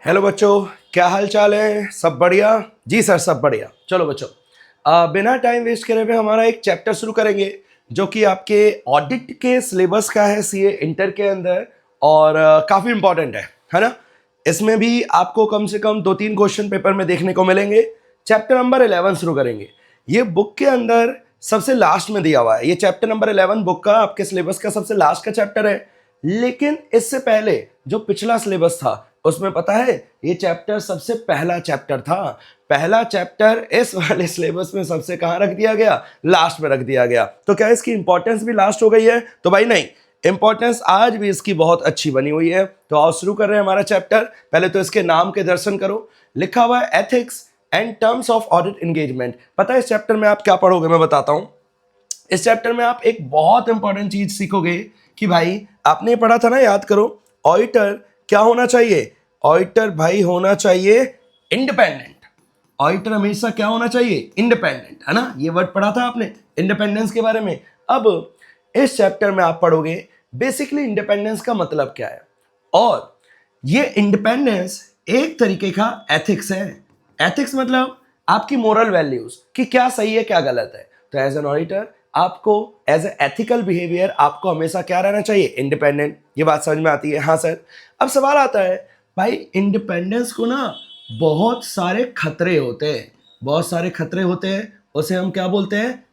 Hello बच्चों, क्या हाल चाल है? सब बढ़िया? जी सर, सब बढ़िया। चलो बच्चों, बिना टाइम वेस्ट करे हुए हमारा एक चैप्टर शुरू करेंगे जो कि आपके ऑडिट के सिलेबस का है, सीए इंटर के अंदर, और काफ़ी इंपॉर्टेंट है ना। इसमें भी आपको कम से कम 2-3 क्वेश्चन पेपर में देखने को मिलेंगे। चैप्टर नंबर 11 शुरू करेंगे। ये बुक के अंदर सबसे लास्ट में दिया हुआ है। ये चैप्टर नंबर 11 बुक का आपके सिलेबस का सबसे लास्ट का चैप्टर है। लेकिन इससे पहले जो पिछला सिलेबस था उसमें पता है ये चैप्टर सबसे पहला चैप्टर था। पहला चैप्टर इस वाले सिलेबस में सबसे कहां रख दिया गया? लास्ट में रख दिया गया। तो क्या इसकी इंपॉर्टेंस भी लास्ट हो गई है? तो भाई नहीं, इंपॉर्टेंस आज भी इसकी बहुत अच्छी बनी हुई है। तो आओ शुरू कर रहे हैं हमारा चैप्टर। पहले तो इसके नाम के दर्शन करो। लिखा हुआ है ethics and terms of audit engagement. पता है इस चैप्टर में आप क्या पढ़ोगे? मैं बताता हूं। इस चैप्टर में आप एक बहुत इंपॉर्टेंट चीज सीखोगे कि भाई आपने पढ़ा था ना, याद करो, ऑडिटर क्या होना चाहिए? ऑडिटर भाई होना चाहिए इंडिपेंडेंट। ऑडिटर हमेशा क्या होना चाहिए? इंडिपेंडेंट, है ना। ये वर्ड पढ़ा था आपने इंडिपेंडेंस के बारे में। अब इस चैप्टर में आप पढ़ोगे बेसिकली इंडिपेंडेंस का मतलब क्या है, और ये इंडिपेंडेंस एक तरीके का एथिक्स है। एथिक्स मतलब आपकी मोरल वैल्यूज कि क्या सही है क्या गलत है। तो एज एन ऑडिटर आपको एज ए एथिकल बिहेवियर आपको हमेशा क्या रहना चाहिए? इंडिपेंडेंट। ये बात समझ में आती है? हाँ सर। अब सवाल आता है भाई, इंडिपेंडेंस को ना बहुत सारे खतरे होते हैं, बहुत सारे खतरे होते हैं। उसे हम क्या बोलते हैं?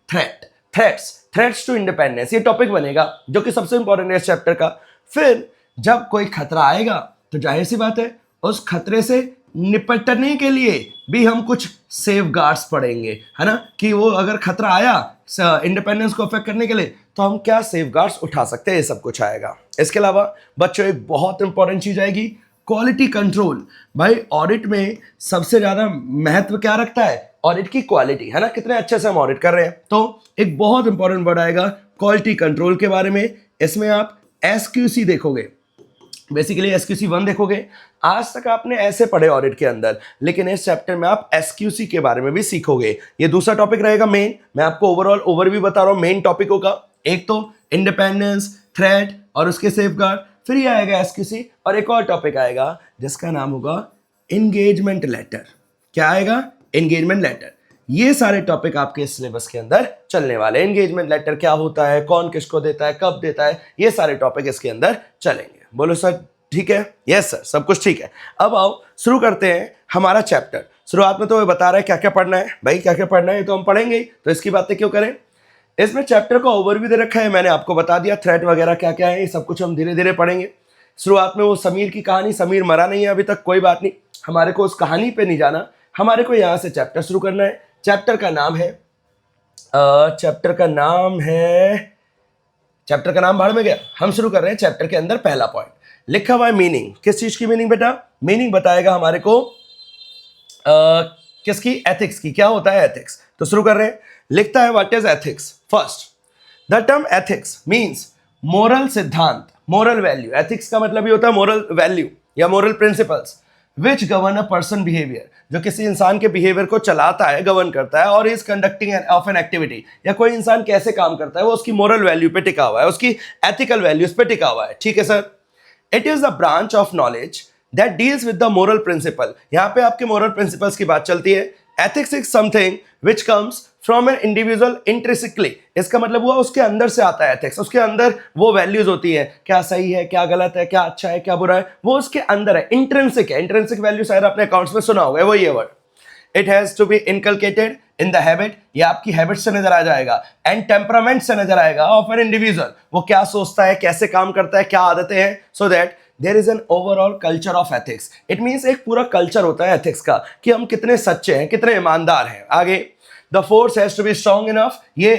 Threats to independence. ये टॉपिक बनेगा जो कि सबसे इंपॉर्टेंट है इस चैप्टर का। फिर जब कोई खतरा आएगा तो जाहिर सी बात है उस खतरे से निपटने के लिए भी हम कुछ सेफगार्ड्स पढ़ेंगे, है ना, कि वो अगर खतरा आया इंडिपेंडेंस को अफेक्ट करने के लिए तो हम क्या सेफगार्ड्स उठा सकते हैं, ये सब कुछ आएगा। इसके अलावा बच्चों एक बहुत इंपॉर्टेंट चीज आएगी, क्वालिटी कंट्रोल। भाई ऑडिट में सबसे ज्यादा महत्व क्या रखता है? ऑडिट की क्वालिटी, है ना, कितने अच्छे से हम ऑडिट कर रहे हैं। तो एक बहुत इंपॉर्टेंट वर्ड आएगा क्वालिटी कंट्रोल के बारे में। इसमें आप एसक्यूसी देखोगे, बेसिकली एसक्यूसी 1 देखोगे। आज तक आपने ऐसे पढ़े ऑडिट के अंदर, लेकिन इस चैप्टर में आप एसक्यूसी के बारे में भी सीखोगे। ये दूसरा टॉपिक रहेगा मेन। मैं आपको ओवरऑल ओवरव्यू बता रहा हूं मेन टॉपिकों का। एक तो इंडिपेंडेंस, थ्रेट और उसके सेफगार्ड, फिर ये आएगा एसक्यूसी, और एक और टॉपिक आएगा जिसका नाम होगा एंगेजमेंट लेटर। क्या आएगा? Engagement letter. ये सारे टॉपिक आपके सिलेबस के अंदर चलने वाले। एंगेजमेंट लेटर क्या होता है, कौन किसको देता है, कब देता है, ये सारे टॉपिक इसके अंदर चलेंगे। बोलो सर ठीक है? यस सर, सब कुछ ठीक है। अब आओ शुरू करते हैं हमारा चैप्टर। शुरुआत में तो वो बता रहा है क्या क्या पढ़ना है। भाई क्या क्या पढ़ना है तो हम पढ़ेंगे ही, तो इसकी बातें क्यों करें। इसमें चैप्टर का ओवरव्यू दे रखा है, मैंने आपको बता दिया थ्रेट वगैरह क्या क्या है, ये सब कुछ हम धीरे धीरे पढ़ेंगे। शुरुआत में वो समीर की कहानी, समीर मरा नहीं है अभी तक, कोई बात नहीं, हमारे को उस कहानी पे नहीं जाना, हमारे को यहाँ से चैप्टर शुरू करना है। चैप्टर का नाम है चैप्टर का नाम बाहर में गया। हम शुरू कर रहे हैं चैप्टर के अंदर। पहला पॉइंट लिखा हुआ है मीनिंग। किस चीज की मीनिंग बेटा? मीनिंग बताएगा हमारे को किसकी? एथिक्स की। क्या होता है एथिक्स? तो शुरू कर रहे हैं। लिखता है what is ethics. First, the term ethics means moral सिद्धांत, मोरल वैल्यू। एथिक्स का मतलब ये होता है मोरल वैल्यू या moral principles which govern a person behaviour, जो किसी इंसान के बिहेवियर को चलाता है, गवर्न करता है, or is conducting of an activity, या कोई इंसान कैसे काम करता है वो उसकी मोरल वैल्यू पे टिका हुआ है, उसकी एथिकल वैल्यूज पे टिका हुआ है। ठीक है sir. It is the branch of knowledge that deals with the moral principle. यहां पे आपके मोरल प्रिंसिपल्स की बात चलती है। Ethics is something which comes from an individual intrinsically. इसका मतलब हुआ उसके अंदर से आता है एथिक्स, उसके अंदर वो वैल्यूज होती है, क्या सही है क्या गलत है, क्या अच्छा है क्या बुरा है, वो उसके अंदर है, इंट्रिंसिक है। इंट्रिंसिक वैल्यू शायद अपने अकाउंट्स में सुना होगा, वो ये word. It has to be inculcated in the habit, ये आपकी हैबिट से नजर आ जाएगा, एंड टेम्परामेंट से नजर आएगा ऑफ एन इंडिविजुअल, वो क्या सोचता है, कैसे काम करता है, क्या आदतें हैं, so that there is an overall culture of ethics. It means एक पूरा कल्चर होता है एथिक्स का कि हम कितने सच्चे हैं, कितने ईमानदार हैं। आगे, the force has to be strong enough, ये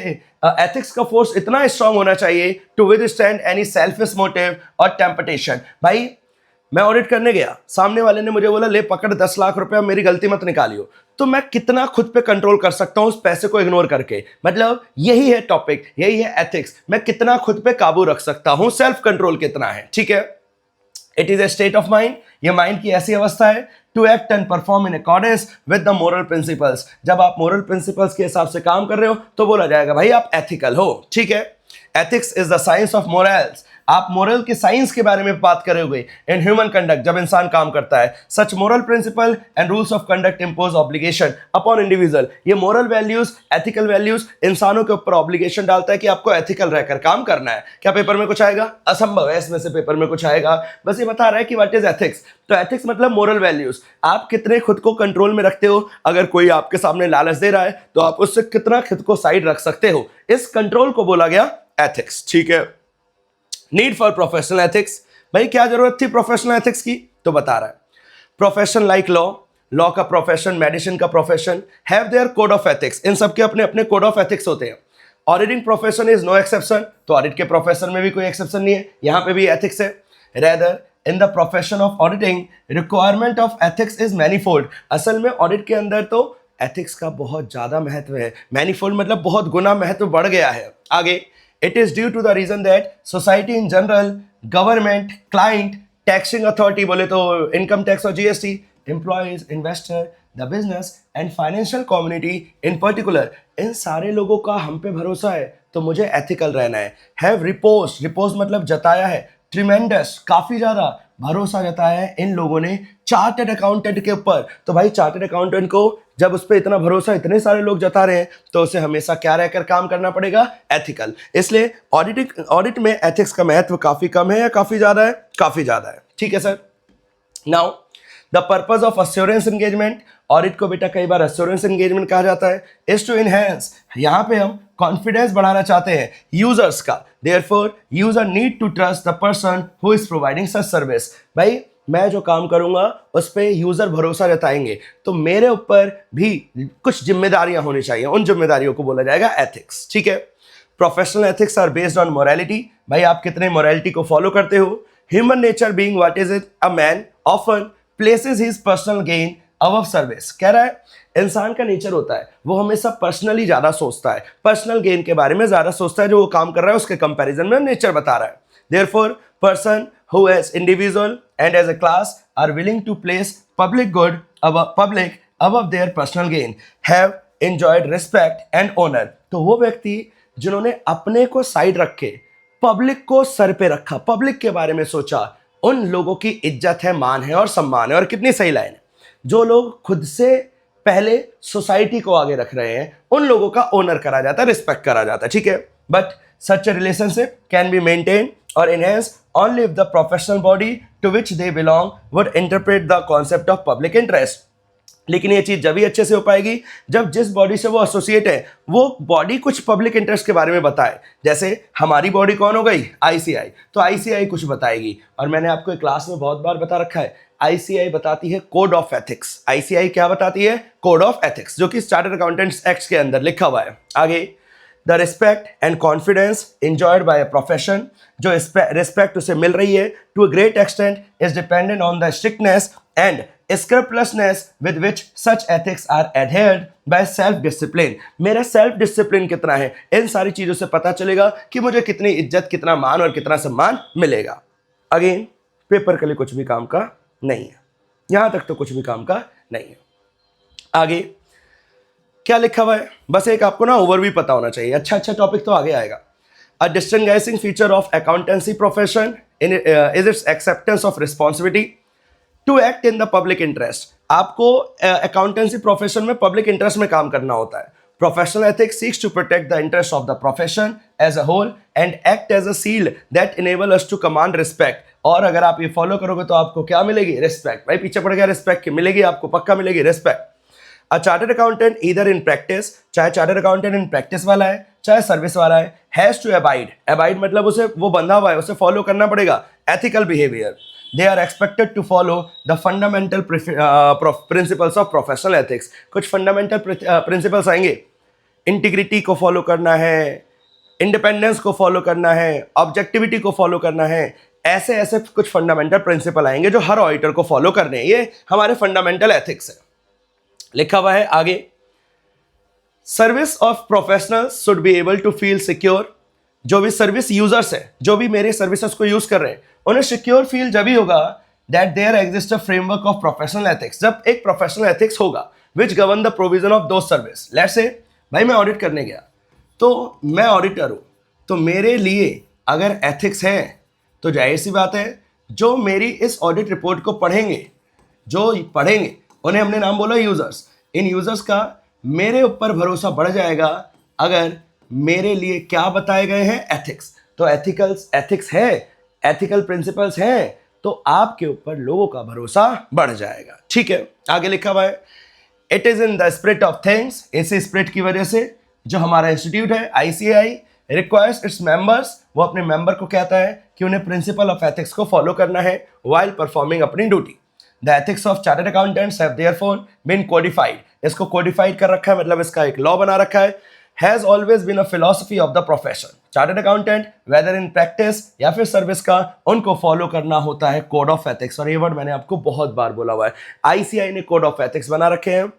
एथिक्स का फोर्स इतना स्ट्रॉन्ग होना चाहिए to withstand any selfish motive और टेम्पटेशन। भाई मैं ऑडिट करने गया, सामने वाले ने मुझे बोला ले पकड़ 10 लाख रुपया, मेरी गलती मत निकालियो, तो मैं कितना खुद पे कंट्रोल कर सकता हूं उस पैसे को इग्नोर करके। मतलब यही है टॉपिक, यही है एथिक्स, मैं कितना खुद पे काबू रख सकता हूं, सेल्फ कंट्रोल कितना है। ठीक है। It is a state of mind, ये माइंड की ऐसी अवस्था है to act and perform in accordance with the moral principles. जब आप मोरल प्रिंसिपल्स के हिसाब से काम कर रहे हो तो बोला जाएगा भाई आप एथिकल हो। ठीक है। Ethics is the science of morals आप मोरल के साइंस के बारे में बात करोगे इन ह्यूमन कंडक्ट, जब इंसान काम करता है। Such moral principle and rules of conduct impose obligation upon individual. ये मोरल वैल्यूज, एथिकल वैल्यूज इंसानों के ऊपर ऑब्लिगेशन डालता है कि आपको एथिकल रहकर काम करना है। क्या पेपर में कुछ आएगा? असंभव है इसमें से पेपर में कुछ आएगा। बस ये बता रहा है कि व्हाट इज एथिक्स। तो एथिक्स मतलब मोरल वैल्यूज, आप कितने खुद को कंट्रोल में रखते हो। अगर कोई आपके सामने लालच दे रहा है तो आप उससे कितना खुद को साइड रख सकते हो, इस कंट्रोल को बोला गया एथिक्स। ठीक है। नीड फॉर प्रोफेशनल एथिक्स, भाई क्या जरूरत थी प्रोफेशनल एथिक्स की? तो बता रहा है प्रोफेशन लाइक लॉ, लॉ का प्रोफेशन, मेडिसिन का profession have their code of ethics. इन सबके अपने अपने कोड ऑफ एथिक्स होते हैं। Auditing profession is no exception, तो ऑडिट के प्रोफेशन में भी कोई एक्सेप्शन नहीं है, यहां पे भी एथिक्स है। Rather in the profession of auditing requirement of ethics is manifold. असल में ऑडिट के अंदर तो एथिक्स का बहुत ज्यादा महत्व है। मैनीफोल्ड मतलब बहुत गुना महत्व बढ़ गया है। आगे, it is due to the reason that society in general, government, client, taxing authority बोले तो इनकम टैक्स और GST, employees, investor, the business and financial community in particular, इन सारे लोगों का हम पे भरोसा है तो मुझे एथिकल रहना है। हैव रिपोज, रिपोज मतलब जताया है, ट्रिमेंडस काफी ज्यादा भरोसा जताया है इन लोगों ने चार्टर्ड अकाउंटेंट के ऊपर। तो भाई चार्टर्ड अकाउंटेंट को जब उस पर इतना भरोसा इतने सारे लोग जता रहे हैं तो उसे हमेशा क्या रहकर काम करना पड़ेगा? एथिकल। इसलिए ऑडिट में एथिक्स का महत्व काफी कम है या काफी ज्यादा है? काफी ज्यादा है। ठीक है sir. Now the purpose of assurance engagement, audit को बेटा कई बार अश्योरेंस एंगेजमेंट कहा जाता है, इज टू इनहेंस, यहां पे हम कॉन्फिडेंस बढ़ाना चाहते हैं यूजर्स का। Therefore user need to trust the person who is providing such service. भाई मैं जो काम करूंगा उस पर यूजर भरोसा जताएंगे तो मेरे ऊपर भी कुछ जिम्मेदारियां होनी चाहिए, उन जिम्मेदारियों को बोला जाएगा एथिक्स। ठीक है। Professional ethics are based on morality, भाई आप कितने मोरालिटी को फॉलो करते हो। Human nature being what is it, a man often places his personal gain above service. कह रहा है इंसान का नेचर होता है वो हमेशा पर्सनली ज्यादा सोचता है, पर्सनल गेन के बारे में ज्यादा सोचता है, जो वो काम कर रहा है उसके कंपैरिजन में नेचर बता रहा है। Therefore person who as individual and as a class are willing to place public above their personal gain have enjoyed respect and honor। तो वो व्यक्ति जिन्होंने अपने को साइड रख के पब्लिक को सर पे रखा, पब्लिक के बारे में सोचा, उन लोगों की इज्जत है, मान है और सम्मान है। और कितनी सही लाइन है, जो लोग खुद से पहले सोसाइटी को आगे रख रहे हैं उन लोगों का ऑनर करा जाता है, रिस्पेक्ट करा जाता है। ठीक है। But such a relationship can be maintained or enhanced only if the professional body to which they belong would interpret the concept of public interest। लेकिन ये चीज जब भी अच्छे से हो पाएगी जब जिस बॉडी से वो एसोसिएट है वो बॉडी कुछ पब्लिक इंटरेस्ट के बारे में बताए। जैसे हमारी बॉडी कौन हो गई? आईसीआई, तो आईसीआई कुछ बताएगी। और मैंने आपको एक क्लास में बहुत बार बता रखा है, आईसीआई बताती है कोड ऑफ एथिक्स। आईसीआई क्या बताती है? कोड ऑफ एथिक्स, जो कि चार्टर्ड अकाउंटेंट्स एक्ट के अंदर लिखा हुआ है। आगे, the respect and confidence enjoyed by a profession, जो रिस्पेक्ट उसे मिल रही है to a great extent is dependent on the strictness and scrupulousness with which such ethics are adhered by self discipline। मेरा सेल्फ डिसिप्लिन कितना है, इन सारी चीजों से पता चलेगा कि मुझे कितनी इज्जत, कितना मान और कितना सम्मान मिलेगा। अगेन पेपर के लिए कुछ भी काम का नहीं है, यहां तक तो कुछ भी काम का नहीं है। आगे क्या लिखा हुआ है, बस एक आपको ना ओवरव्यू पता होना चाहिए। अच्छा टॉपिक तो आगे आएगा। A distinguishing feature of accountancy profession is its acceptance of responsibility to act in the public interest. आपको अकाउंटेंसी प्रोफेशन में पब्लिक इंटरेस्ट में काम करना होता है। Professional ethics seeks to protect the interest of the profession as a whole and act as a seal that enable us to command respect. और अगर आप ये फॉलो करोगे तो आपको क्या मिलेगी? रिस्पेक्ट। भाई पीछे पड़ गया, रिस्पेक्ट मिलेगी आपको, पक्का मिलेगी respect. A chartered accountant either in practice, चाहे चार्टर्ड अकाउंटेंट इन प्रैक्टिस वाला है चाहे सर्विस वाला है, हैज टू अबाइड, अबाइड मतलब उसे वो बंधा हुआ है, उसे फॉलो करना पड़ेगा ethical behaviour. They are expected to follow the fundamental principles of professional ethics। कुछ fundamental principles आएंगे, इंटीग्रिटी को फॉलो करना है, इंडिपेंडेंस को फॉलो करना है, ऑब्जेक्टिविटी को फॉलो करना है, ऐसे ऐसे कुछ फंडामेंटल प्रिंसिपल आएंगे जो हर ऑडिटर को फॉलो करने हैं। ये हमारे फंडामेंटल एथिक्स है, लिखा हुआ है आगे। Service of professionals should be able to feel secure. जो भी सर्विस यूजर्स है, जो भी मेरे सर्विसेज को यूज कर रहे हैं, उन्हें सिक्योर फील जब ही होगा that there exist a framework of professional ethics, जब एक प्रोफेशनल एथिक्स होगा which govern the provision of those service. Let's say भाई मैं ऑडिट करने गया तो मैं ऑडिटर हूं, तो मेरे लिए अगर एथिक्स है तो जाहिर सी बात है जो मेरी इस ऑडिट रिपोर्ट को पढ़ेंगे उन्हें हमने नाम बोला यूजर्स। इन यूजर्स का मेरे ऊपर भरोसा बढ़ जाएगा अगर मेरे लिए क्या बताए गए हैं, एथिक्स। तो एथिक्स है, एथिकल प्रिंसिपल्स हैं, तो आपके ऊपर लोगों का भरोसा बढ़ जाएगा। ठीक है, आगे लिखा हुआ है it is in the spirit of things. इसी स्पिरिट की वजह से जो हमारा इंस्टीट्यूट है ICAI रिक्वायर्स इट्स मेंबर्स, वो अपने मेंबर को कहता है कि उन्हें प्रिंसिपल ऑफ एथिक्स को फॉलो करना है व्हाइल परफॉर्मिंग अपनी duty. The ethics of chartered accountants have therefore been codified. इसको कोडिफाइड कर रखा है, मतलब इसका एक लॉ बना रखा है। Has always been a philosophy of the profession. Chartered accountant whether in practice या फिर सर्विस का, उनको फॉलो करना होता है कोड ऑफ एथिक्स। और ये वर्ड मैंने आपको बहुत बार बोला हुआ है, ICAI ने कोड ऑफ एथिक्स बना रखे हैं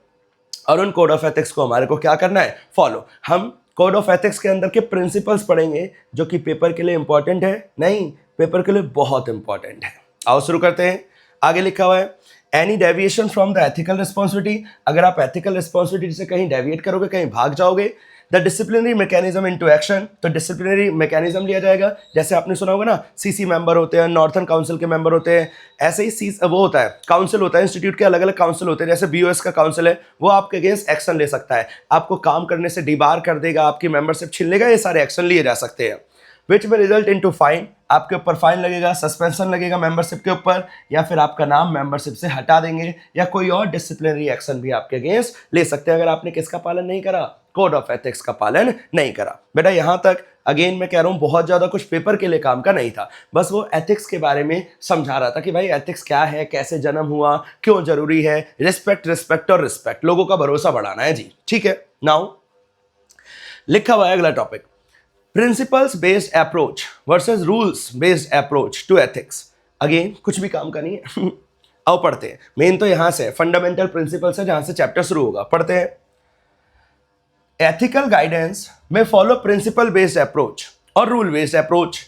और उन कोड ऑफ एथिक्स को हमारे को क्या करना है, फॉलो। हम कोड ऑफ एथिक्स के अंदर के प्रिंसिपल्स पढ़ेंगे जो कि पेपर के लिए इंपॉर्टेंट है, नहीं पेपर के लिए बहुत इंपॉर्टेंट है। आओ शुरू करते हैं। आगे लिखा हुआ है any deviation from the ethical responsibility. अगर आप एथिकल रिस्पॉन्सिबिलिटी से कहीं डेविएट करोगे, कहीं भाग जाओगे, the disciplinary mechanism into action. तो डिसिप्लिनरी मैकेनिज्म लिया जाएगा। जैसे आपने सुना होगा ना, CC मेंबर होते हैं, नॉर्थन काउंसिल के मेंबर होते हैं, ऐसे ही वो होता है, काउंसिल होता है, इंस्टीट्यूट के अलग अलग काउंसिल होते हैं। जैसे BOS का काउंसिल है, वो आपके अगेंस्ट एक्शन ले सकता है, आपको काम करने से डिबार कर देगा, आपकी मेंबरशिप छीन लेगा, ये सारे एक्शन लिए जा सकते हैं। विच में रिजल्ट इनटू फाइन, आपके ऊपर फाइन लगेगा, सस्पेंशन लगेगा मेंबरशिप के ऊपर, या फिर आपका नाम मेंबरशिप से हटा देंगे, या कोई और डिसिप्लिनरी एक्शन भी आपके अगेंस्ट ले सकते हैं अगर आपने किसका पालन नहीं करा, कोड ऑफ एथिक्स का पालन नहीं करा। बेटा यहां तक अगेन मैं कह रहा हूं बहुत ज्यादा कुछ पेपर के लिए काम का नहीं था, बस वो एथिक्स के बारे में समझा रहा था कि भाई एथिक्स क्या है, कैसे जन्म हुआ, क्यों जरूरी है, रिस्पेक्ट और रिस्पेक्ट, लोगों का भरोसा बढ़ाना है जी। ठीक है, नाउ लिखा हुआ है अगला topic, principles based approach versus rules based approach to ethics. Again कुछ भी काम का नहीं है आओ पढ़ते हैं। मेन तो यहां से फंडामेंटल प्रिंसिपल्स है जहां से चैप्टर शुरू होगा, पढ़ते हैं। एथिकल गाइडेंस में फॉलो प्रिंसिपल बेस्ड अप्रोच और रूल बेस्ड अप्रोच।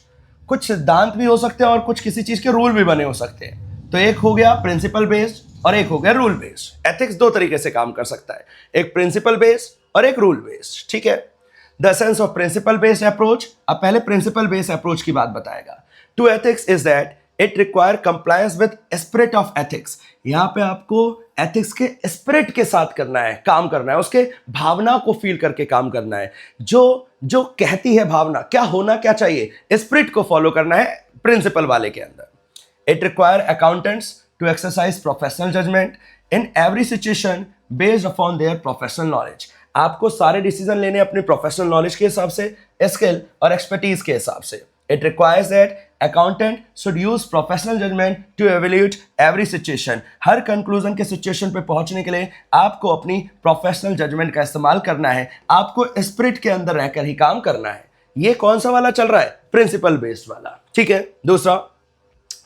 कुछ सिद्धांत भी हो सकते हैं और कुछ किसी चीज के रूल भी बने हो सकते हैं। तो एक हो गया प्रिंसिपल बेस्ड और एक हो गया रूल बेस्ड। एथिक्स दो तरीके से काम कर सकता है, एक प्रिंसिपल बेस्ड और एक रूल बेस्ड। ठीक है, the sense of principle based approach. अब पहले प्रिंसिपल बेस्ड अप्रोच की बात बताएगा। To ethics is that it require compliance with spirit of ethics. यहां पे आपको एथिक्स के स्पिरिट के साथ करना है, काम करना है, उसके भावना को फील करके काम करना है। जो कहती है भावना, क्या होना क्या चाहिए, स्पिरिट को फॉलो करना है प्रिंसिपल वाले के अंदर। It require accountants to exercise professional judgement in every situation based upon their professional knowledge. आपको सारे डिसीजन लेने अपने प्रोफेशनल नॉलेज के हिसाब से, स्किल और एक्सपर्टीज के हिसाब से। It requires that accountant should use professional judgment to evaluate every situation. Her conclusion के सिचुएशन पे पहुंचने के लिए आपको अपनी प्रोफेशनल जजमेंट का इस्तेमाल करना है, आपको स्पिरिट के अंदर रहकर ही काम करना है। ये कौन सा वाला चल रहा है, प्रिंसिपल बेस्ड वाला। ठीक है, दूसरा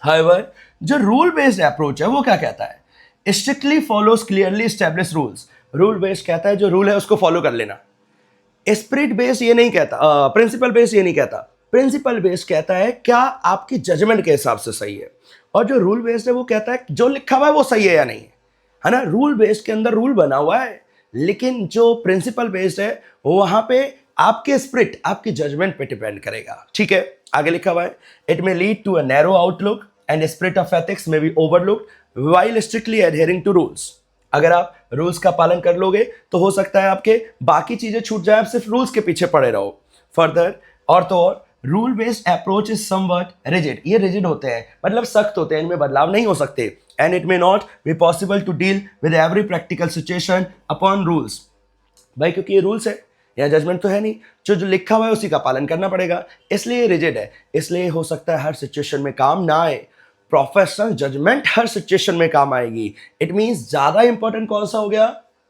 however जो रूल बेस्ड अप्रोच है वो क्या कहता है, strictly follows clearly establish rules. Rule based कहता है जो रूल है उसको फॉलो कर लेना। स्पिरिट बेस्ड ये नहीं कहता, प्रिंसिपल बेस्ड ये नहीं कहता। प्रिंसिपल बेस्ड कहता है क्या आपकी जजमेंट के हिसाब से सही है, और जो रूल बेस्ड है वो कहता है जो लिखा हुआ है वो सही है या नहीं है ना। रूल बेस्ड के अंदर रूल बना हुआ है, लेकिन जो प्रिंसिपल बेस्ड है वहां पे आपके स्पिरिट, आपकी जजमेंट पे डिपेंड करेगा। ठीक है, आगे लिखा हुआ है it may lead to a narrow outlook and spirit of ethics may be overlooked while strictly adhering to rules. अगर आप रूल्स का पालन कर लोगे तो हो सकता है आपके बाकी चीजें छूट जाए, आप सिर्फ रूल्स के पीछे पड़े रहो। फर्दर और तो और rule based approach is somewhat rigid. ये रिजिड होते हैं, मतलब सख्त होते हैं, इनमें बदलाव नहीं हो सकते। And it may not be possible to deal with every practical situation upon rules. भाई क्योंकि ये रूल्स है, या जजमेंट तो है नहीं, जो लिखा हुआ है उसी का पालन करना पड़ेगा, इसलिए रिजिड है। इसलिए हो सकता है हर सिचुएशन में काम ना आए। प्रोफेशनल जजमेंट हर सिचुएशन में काम आएगी। इट मींस ज्यादा इंपॉर्टेंट कौन सा हो गया,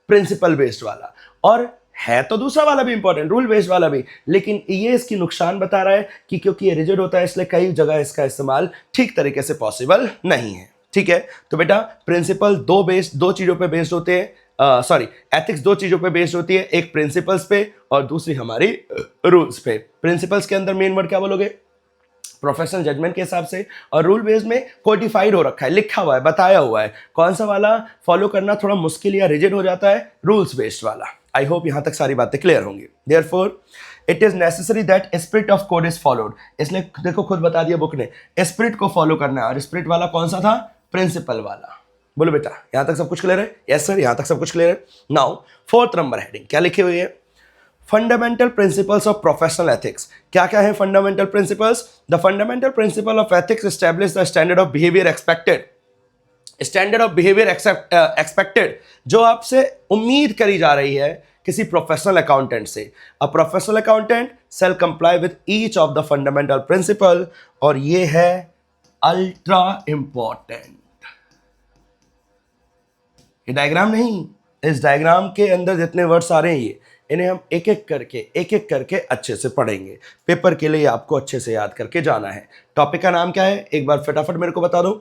प्रिंसिपल बेस्ड वाला, और है तो दूसरा वाला भी इंपॉर्टेंट, रूल बेस्ड वाला भी, लेकिन ये इसकी नुकसान बता रहा है कि क्योंकि ये रिजिड होता है इसलिए कई जगह इसका इस्तेमाल ठीक तरीके से पॉसिबल नहीं है। ठीक है, तो बेटा प्रिंसिपल दो चीजों पे बेस्ड होते हैं, एथिक्स दो चीजों पे बेस्ड होती है, एक प्रिंसिपल्स पे और दूसरी हमारी रूल्स पे। प्रिंसिपल्स के अंदर मेन वर्ड क्या बोलोगे, प्रोफेशनल जजमेंट के हिसाब से, और रूल बेस्ड में कोडिफाइड हो रखा है, लिखा हुआ है, बताया हुआ है। कौन सा वाला फॉलो करना थोड़ा मुश्किल या रिजिड हो जाता है, रूल्स बेस्ड वाला। आई होप यहां तक सारी बातें क्लियर होंगी। Therefore it is necessary that spirit of code is followed, इसने देखो खुद बता दिया बुक ने, स्पिरिट को फॉलो करना है, और स्पिरिट वाला कौन सा था, प्रिंसिपल वाला। बोलो बेटा यहां तक सब कुछ क्लियर है? यस सर, यहां तक सब कुछ क्लियर है। नाउ फोर्थ नंबर हेडिंग क्या लिखी हुई है, fundamental principles of professional ethics. क्या क्या है fundamental principles? The fundamental principal of ethics establish the standard of behaviour expected, standard of behaviour expected, जो आपसे उम्मीद करी जा रही है किसी प्रोफेशनल अकाउंटेंट से। A professional accountant shall comply with each of the fundamental principle, और ये है अल्ट्रा इंपॉर्टेंट। ये डायग्राम नहीं, इस डायग्राम के अंदर जितने वर्ड्स आ रहे हैं ये, इन्हें हम एक एक करके अच्छे से पढ़ेंगे। पेपर के लिए आपको अच्छे से याद करके जाना है। टॉपिक का नाम क्या है एक बार फटाफट मेरे को बता दो।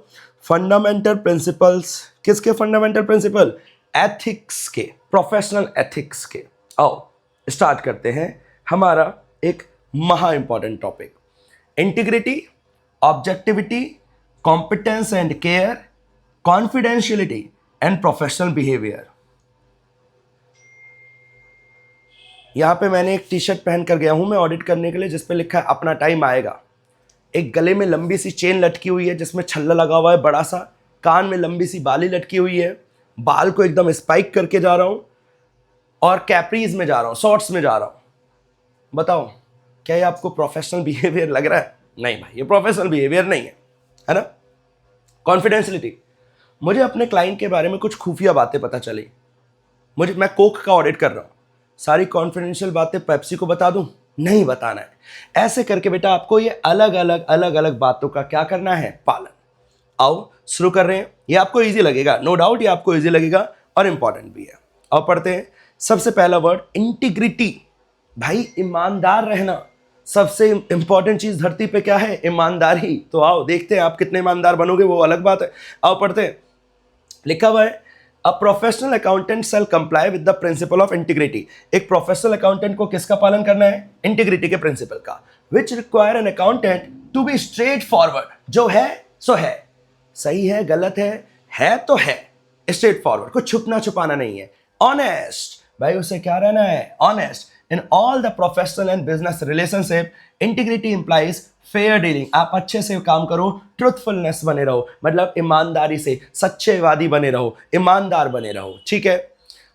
फंडामेंटल प्रिंसिपल्स, किसके फंडामेंटल प्रिंसिपल? एथिक्स के, प्रोफेशनल एथिक्स के। आओ स्टार्ट करते हैं हमारा एक महा important topic, integrity, objectivity, competence and care, confidentiality and professional behaviour. यहां पे मैंने एक टी शर्ट पहन कर गया हूं मैं ऑडिट करने के लिए, जिस पे लिखा है अपना टाइम आएगा। एक गले में लंबी सी चेन लटकी हुई है जिसमें छल्ला लगा हुआ है बड़ा सा, कान में लंबी सी बाली लटकी हुई है, बाल को एकदम स्पाइक करके जा रहा हूं, और कैप्रीज में जा रहा हूं, शॉर्ट्स में जा रहा हूं। बताओ क्या ये आपको प्रोफेशनल बिहेवियर लग रहा है? नहीं भाई, ये प्रोफेशनल बिहेवियर नहीं है ना। कॉन्फिडेंशियलिटी, मुझे अपने क्लाइंट के बारे में कुछ खुफिया बातें पता चली, मैं कोक का ऑडिट कर रहा हूं, सारी कॉन्फिडेंशियल बातें पेप्सी को बता दूं? नहीं बताना है। ऐसे करके बेटा आपको ये अलग अलग बातों का क्या करना है, पालन। आओ शुरू कर रहे हैं, ये आपको इजी लगेगा, नो डाउट ये आपको इजी लगेगा और इंपॉर्टेंट भी है। अब पढ़ते हैं। सबसे पहला वर्ड इंटीग्रिटी, भाई ईमानदार रहना। सबसे इंपॉर्टेंट चीज धरती पे क्या है? ईमानदारी। तो आओ देखते हैं आप कितने ईमानदार बनोगे, वो अलग बात है। आओ पढ़ते हैं। लिखा हुआ है a professional accountant shall comply with the principle of integrity. एक प्रोफेशनल अकाउंटेंट को किसका पालन करना है? इंटीग्रिटी के प्रिंसिपल का। Which require an accountant to be straight forward, जो है सो है, सही है गलत है तो है, स्ट्रेट फॉरवर्ड, कुछ छुपना छुपाना नहीं है। ऑनेस्ट, भाई उसे क्या रहना है? Honest. In all the professional and business relationship integrity implies fair dealing. आप अच्छे से काम करो, ट्रुथफुलनेस बने रहो, मतलब ईमानदारी से सच्चेवादी बने रहो, ईमानदार बने रहो, ठीक है।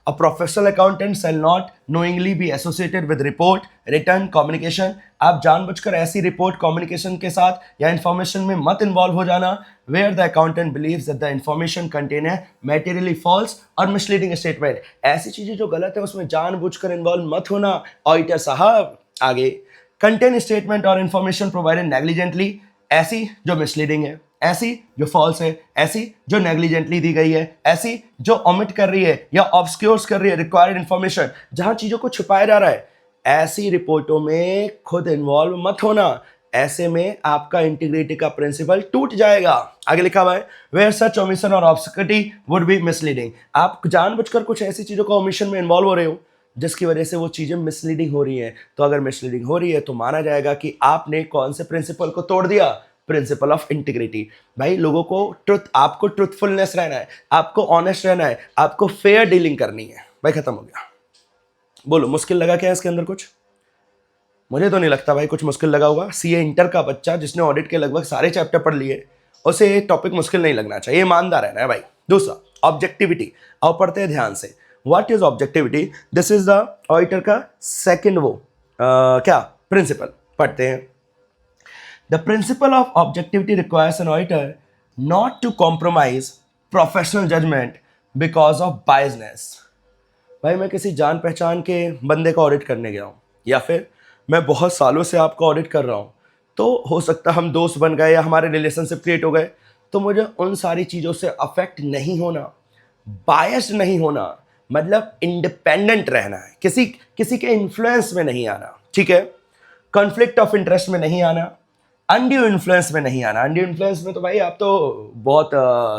A professional accountant shall not knowingly be associated with report, return, communication. आप जानबूझकर ऐसी रिपोर्ट, कम्युनिकेशन के साथ या इंफॉर्मेशन में मत इन्वॉल्व हो जाना where the accountant believes that the information contain है मैटेरियली फॉल्स और मिसलीडिंग स्टेटमेंट। ऐसी चीजें जो गलत है उसमें जानबूझकर इन्वॉल्व मत होना ऑडिटर साहब। आगे, कंटेन स्टेटमेंट और इंफॉर्मेशन प्रोवाइडेड नेग्लिजेंटली, ऐसी जो मिसलीडिंग है, ऐसी जो फॉल्स है, ऐसी जो नेग्लिजेंटली दी गई है, ऐसी जो ओमिट कर रही है या ऑब्सक्योर्स कर रही है रिक्वायर्ड इंफॉर्मेशन, जहां चीजों को छुपाया जा रहा है, ऐसी रिपोर्टों में खुद इन्वॉल्व मत होना। ऐसे में आपका इंटीग्रिटी का प्रिंसिपल टूट जाएगा। आगे लिखा हुआ है वेयर सच ओमिशन और ऑब्स्कटी वुड बी मिसलीडिंग। आप जानबूझकर कुछ ऐसी चीजों का ओमिशन में इन्वॉल्व हो रहे हो जिसकी वजह से वो चीजें मिसलीडिंग हो रही हैं, तो अगर मिसलीडिंग हो रही है तो माना जाएगा कि आपने कौन से प्रिंसिपल को तोड़ दिया? Principal of integrity. भाई लोगों को आपको ट्रुथफुलनेस रहना है, आपको ऑनेस्ट रहना है, आपको फेयर डीलिंग करनी है। भाई खत्म हो गया। बोलो मुश्किल लगा क्या इसके अंदर कुछ? मुझे तो नहीं लगता भाई कुछ मुश्किल लगा होगा। सीए इंटर का बच्चा जिसने ऑडिट के लगभग सारे चैप्टर पढ़ लिए, उसे ये टॉपिक मुश्किल नहीं लगना चाहिए, ईमानदार रहना है भाई। दूसरा ऑब्जेक्टिविटी, अब पढ़ते हैं ध्यान से। What is objectivity? This is the auditor का सेकंड क्या प्रिंसिपल। पढ़ते हैं। The principle of objectivity requires an auditor not to compromise professional judgement because of biasness. भाई मैं किसी जान पहचान के बंदे का ऑडिट करने गया हूँ, या फिर मैं बहुत सालों से आपका ऑडिट कर रहा हूँ, तो हो सकता हम दोस्त बन गए या हमारे रिलेशनशिप क्रिएट हो गए, तो मुझे उन सारी चीज़ों से अफेक्ट नहीं होना, बायस्ड नहीं होना, मतलब इंडिपेंडेंट रहना है, किसी के इन्फ्लुएंस में नहीं आना, ठीक है। कॉन्फ्लिक्ट ऑफ इंटरेस्ट में नहीं आना, अनड्यू इन्फ्लुएंस में नहीं आना। अनड्यू इन्फ्लुएंस में तो भाई आप तो बहुत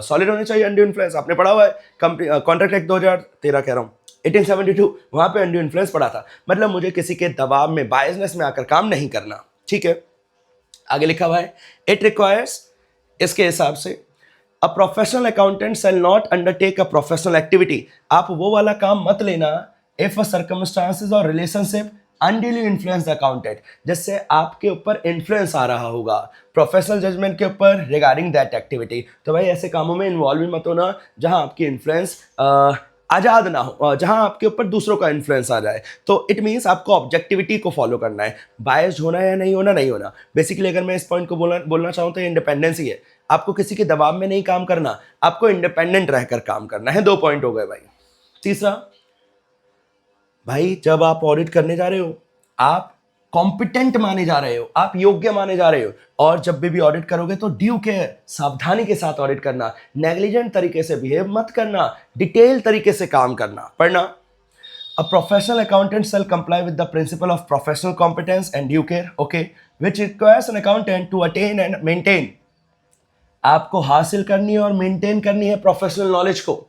सॉलिड होने चाहिए। अनड्यू इन्फ्लुएंस आपने पढ़ा हुआ है, कॉन्ट्रैक्ट एक्ट 2013 कह रहा हूँ, 1872, वहां पे अनड्यू इन्फ्लुएंस पड़ा था। मतलब मुझे किसी के दबाव में, बायसनेस में आकर काम नहीं करना, ठीक है। आगे लिखा हुआ है इट रिक्वायर्स, इसके हिसाब से a professional accountant shall not undertake a professional activity. आप वो वाला काम मत लेना इफ सर्कमस्टांसेस और relationship unduly influence the accountant, जिससे आपके ऊपर इन्फ्लुएंस आ रहा होगा प्रोफेशनल जजमेंट के ऊपर रिगार्डिंग दैट एक्टिविटी। तो भाई ऐसे कामों में इन्वॉल्व भी मत होना जहां आपकी इन्फ्लुएंस आज़ाद ना हो, जहां आपके ऊपर दूसरों का इन्फ्लुएंस आ जाए। तो इट मीन्स आपको ऑब्जेक्टिविटी को फॉलो करना है, बायस्ड होना है या नहीं होना, नहीं होना। बेसिकली अगर मैं इस पॉइंट को बोलना चाहूँ तो इंडिपेंडेंस ही है। आपको किसी के दबाव में नहीं काम करना, आपको इंडिपेंडेंट रहकर काम करना है। 2 पॉइंट हो गए भाई। तीसरा, भाई जब आप ऑडिट करने जा रहे हो आप कॉम्पिटेंट माने जा रहे हो, आप योग्य माने जा रहे हो, और जब भी ऑडिट करोगे तो ड्यू केयर, सावधानी के साथ ऑडिट करना, नेग्लिजेंट तरीके से बिहेव मत करना, डिटेल तरीके से काम करना। पढ़ना, अ professional accountant shall comply with the principle of professional competence and due care, okay, which requires an accountant to attain and maintain। आपको हासिल करनी है और मेंटेन करनी है प्रोफेशनल नॉलेज को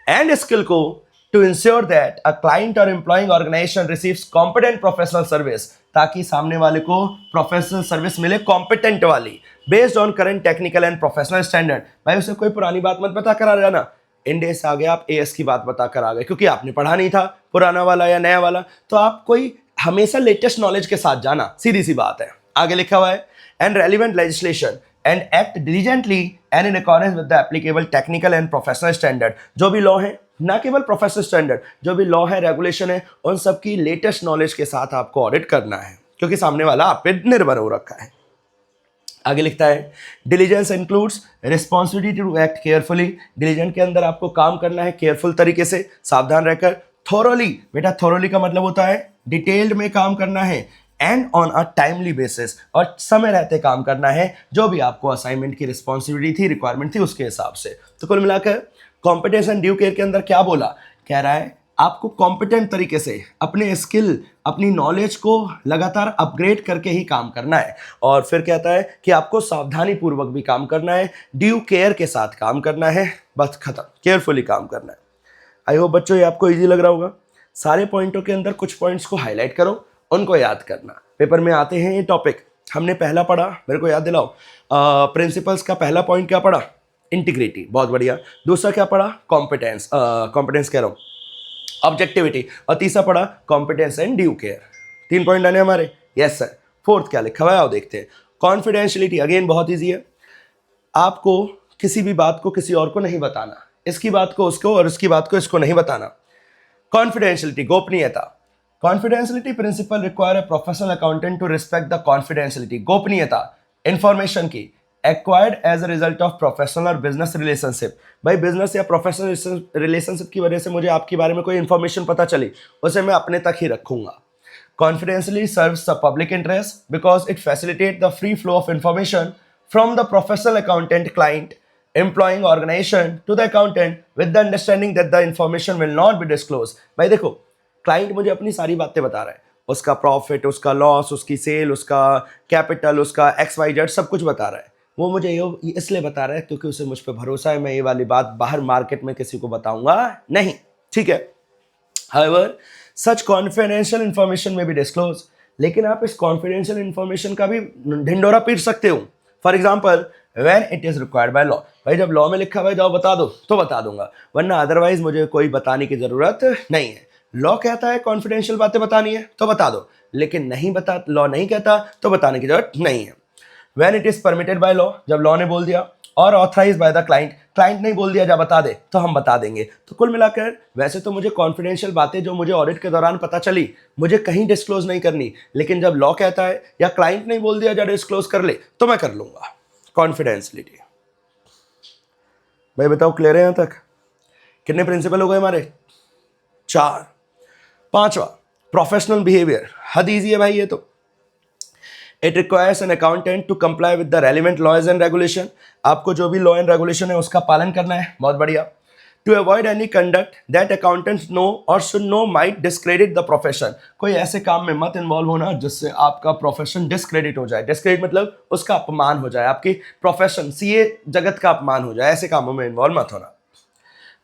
एंड स्किल को, to ensure that a client or employing organisation receives competent professional service, ताकि सामने वाले को प्रोफेशनल सर्विस मिले कॉम्पिटेंट वाली, based on current technical and professional standard. भाई उसे कोई पुरानी बात मत बता कर आ जाना, इंडिया से आ गए आप एएस की बात बता कर आ गए, क्योंकि आपने पढ़ा नहीं था पुराना वाला या नया वाला। तो आप कोई हमेशा लेटेस्ट नॉलेज के साथ जाना, सीधी सी बात है। आगे लिखा हुआ है, and relevant legislation and act diligently and in accordance with the applicable technical and professional standard. जो भी लॉ है, ना केवल प्रोफेशनल स्टैंडर्ड, जो भी लॉ है, रेगुलेशन है, उन सब की लेटेस्ट नॉलेज के साथ आपको ऑडिट करना है, क्योंकि सामने वाला आप पे निर्भर हो रखा है। आगे लिखता है, diligence includes responsibility to act carefully. Diligent के अंदर आपको काम करना है केयरफुल तरीके से, सावधान रहकर। थोरोली, बेटा थोरोली का मतलब होता है डिटेल्ड में काम करना है, and on a timely basis, और समय रहते काम करना है, जो भी आपको असाइनमेंट की रिस्पॉन्सिबिलिटी थी, रिक्वायरमेंट थी, उसके हिसाब से। तो कुल मिलाकर कॉम्पिटेंस एंड ड्यू केयर के अंदर क्या बोला, कह रहा है आपको कॉम्पिटेंट तरीके से अपने स्किल, अपनी नॉलेज को लगातार अपग्रेड करके ही काम करना है। और फिर कहता है कि आपको सावधानी पूर्वक भी काम करना है, ड्यू केयर के साथ काम करना है, बस खत्म, केयरफुली काम करना है। आई होप बच्चों ये आपको इजी लग रहा होगा। सारे पॉइंटों के अंदर कुछ पॉइंट्स को हाईलाइट करो, उनको याद करना। पेपर में आते हैं ये टॉपिक, हमने पहला पढ़ा, मेरे को याद दिलाओ, प्रिंसिपल्स का पहला पॉइंट क्या पढ़ा, इंटीग्रिटी, बहुत बढ़िया। दूसरा क्या पढ़ा, कॉम्पिटेंस, कॉम्पिटेंस कह रहा हूँ, ऑब्जेक्टिविटी। और तीसरा पढ़ा competence and due care. 3 point आने हमारे, यस सर। फोर्थ क्या लिखा हुआ है आओ देखते हैं, कॉन्फिडेंशियलिटी। अगेन बहुत ईजी है, आपको किसी भी बात को किसी और को नहीं बताना, इसकी बात को उसको और उसकी बात को इसको नहीं बताना। कॉन्फिडेंशियलिटी, गोपनीयता। Confidentiality principle require a professional accountant to respect the confidentiality, गोपनीयता इंफॉर्मेशन की, acquired as a result of professional और बिजनेस रिलेशनशिप। भाई बिजनेस या प्रोफेशनल रिलेशनशिप की वजह से मुझे आपके बारे में कोई इंफॉर्मेशन पता चली, उसे मैं अपने तक ही रखूंगा। Confidentially serves the public interest because it facilitates the free flow of information from the professional accountant client employing organization to the accountant with the understanding that the information will not be disclosed। भाई देखो, client मुझे अपनी सारी बातें बता रहा है, उसका प्रॉफिट, उसका लॉस, उसकी सेल, उसका कैपिटल, उसका XYZ सब कुछ बता रहा है। वो मुझे ये इसलिए बता रहा है क्योंकि उसे मुझ पर भरोसा है, मैं ये वाली बात बाहर मार्केट में किसी को बताऊंगा नहीं, ठीक है। However, such confidential information may be disclosed, लेकिन आप इस confidential information का भी ढिंडोरा पीट सकते हो। For example, when it is required by law, भाई जब लॉ में लिखा हुआ है जाओ बता दो तो बता दूंगा, वरना अदरवाइज मुझे कोई बताने की जरूरत नहीं है। लॉ कहता है कॉन्फिडेंशियल बातें बतानी है तो बता दो, लेकिन नहीं बता, लॉ नहीं कहता तो बताने की जरूरत नहीं है। When it is permitted by law, जब लॉ ने बोल दिया, और authorize by the client, client नहीं बोल दिया जा बता दे तो हम बता देंगे। तो कुल मिलाकर वैसे तो मुझे कॉन्फिडेंशियल बातें जो मुझे ऑडिट के दौरान पता चली मुझे कहीं डिस्क्लोज नहीं करनी, लेकिन जब लॉ कहता है या क्लाइंट नहीं बोल दिया जा डिस्क्लोज कर ले तो मैं कर लूंगा। कॉन्फिडेंशियलिटी। भाई बताओ क्लियर है यहां तक? कितने प्रिंसिपल हो गए हमारे? 4। 5वां प्रोफेशनल बिहेवियर, हद ईजी है भाई ये तो। It requires an accountant to comply with the relevant laws and regulation। आपको जो भी लॉ एंड रेगुलेशन है उसका पालन करना है, बहुत बढ़िया। To avoid any conduct that accountants know or should know might discredit the profession। कोई ऐसे काम में मत इन्वॉल्व होना जिससे आपका प्रोफेशन डिस्क्रेडिट हो जाए। डिस्क्रेडिट मतलब उसका अपमान हो जाए, आपकी प्रोफेशन सीए जगत का अपमान हो जाए, ऐसे कामों में इन्वॉल्व मत होना।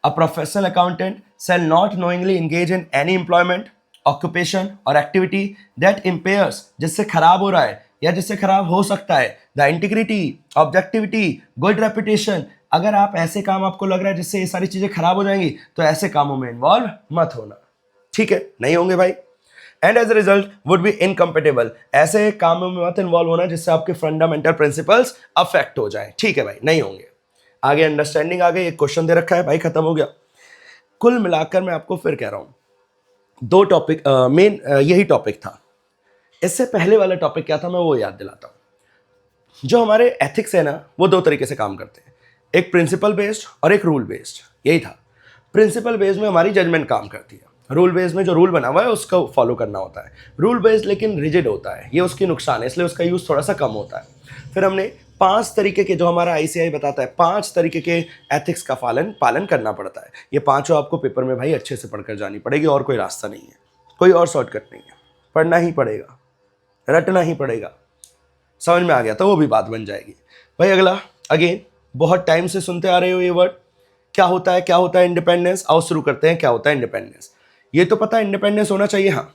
A professional accountant shall not knowingly engage in any employment, occupation or activity that impairs, जिससे खराब हो रहा है या जिससे खराब हो सकता है, the integrity, objectivity, good reputation। अगर आप ऐसे काम आपको लग रहा है जिससे ये सारी चीजें खराब हो जाएंगी तो ऐसे कामों में इन्वॉल्व मत होना, ठीक है? नहीं होंगे भाई। And as a result would be incompatible. ऐसे कामों में मत इन्वॉल्व होना जिससे आपके फंडामेंटल प्रिंसिपल्स अफेक्ट हो जाए, ठीक है भाई, नहीं होंगे। आगे अंडरस्टैंडिंग आ गई, एक क्वेश्चन दे रखा है भाई, खत्म हो गया। कुल मिलाकर मैं आपको फिर कह रहा हूं, दो टॉपिक मेन यही टॉपिक था। इससे पहले वाला टॉपिक क्या था मैं वो याद दिलाता हूं। जो हमारे एथिक्स है ना वो दो तरीके से काम करते हैं, एक प्रिंसिपल बेस्ड और एक रूल बेस्ड, यही था। प्रिंसिपल बेस्ड में हमारी जजमेंट काम करती है, रूल बेस्ड में जो रूल बना हुआ है उसको फॉलो करना होता है। रूल बेस्ड लेकिन रिजिड होता है, ये उसके नुकसान है, इसलिए उसका यूज़ थोड़ा सा कम होता है। फिर हमने 5 तरीके के, जो हमारा आईसीआई बताता है 5 तरीके के एथिक्स का पालन करना पड़ता है। ये पांचों आपको पेपर में भाई अच्छे से पढ़कर जानी पड़ेगी, और कोई रास्ता नहीं है, कोई और शॉर्टकट नहीं है, पढ़ना ही पड़ेगा, रटना ही पड़ेगा। समझ में आ गया तो वो भी बात बन जाएगी भाई। अगला, अगेन बहुत टाइम से सुनते आ रहे हो ये वर्ड, क्या होता है, क्या होता है इंडिपेंडेंस। आओ शुरू करते हैं, क्या होता है इंडिपेंडेंस। ये तो पता है इंडिपेंडेंस होना चाहिए, हाँ।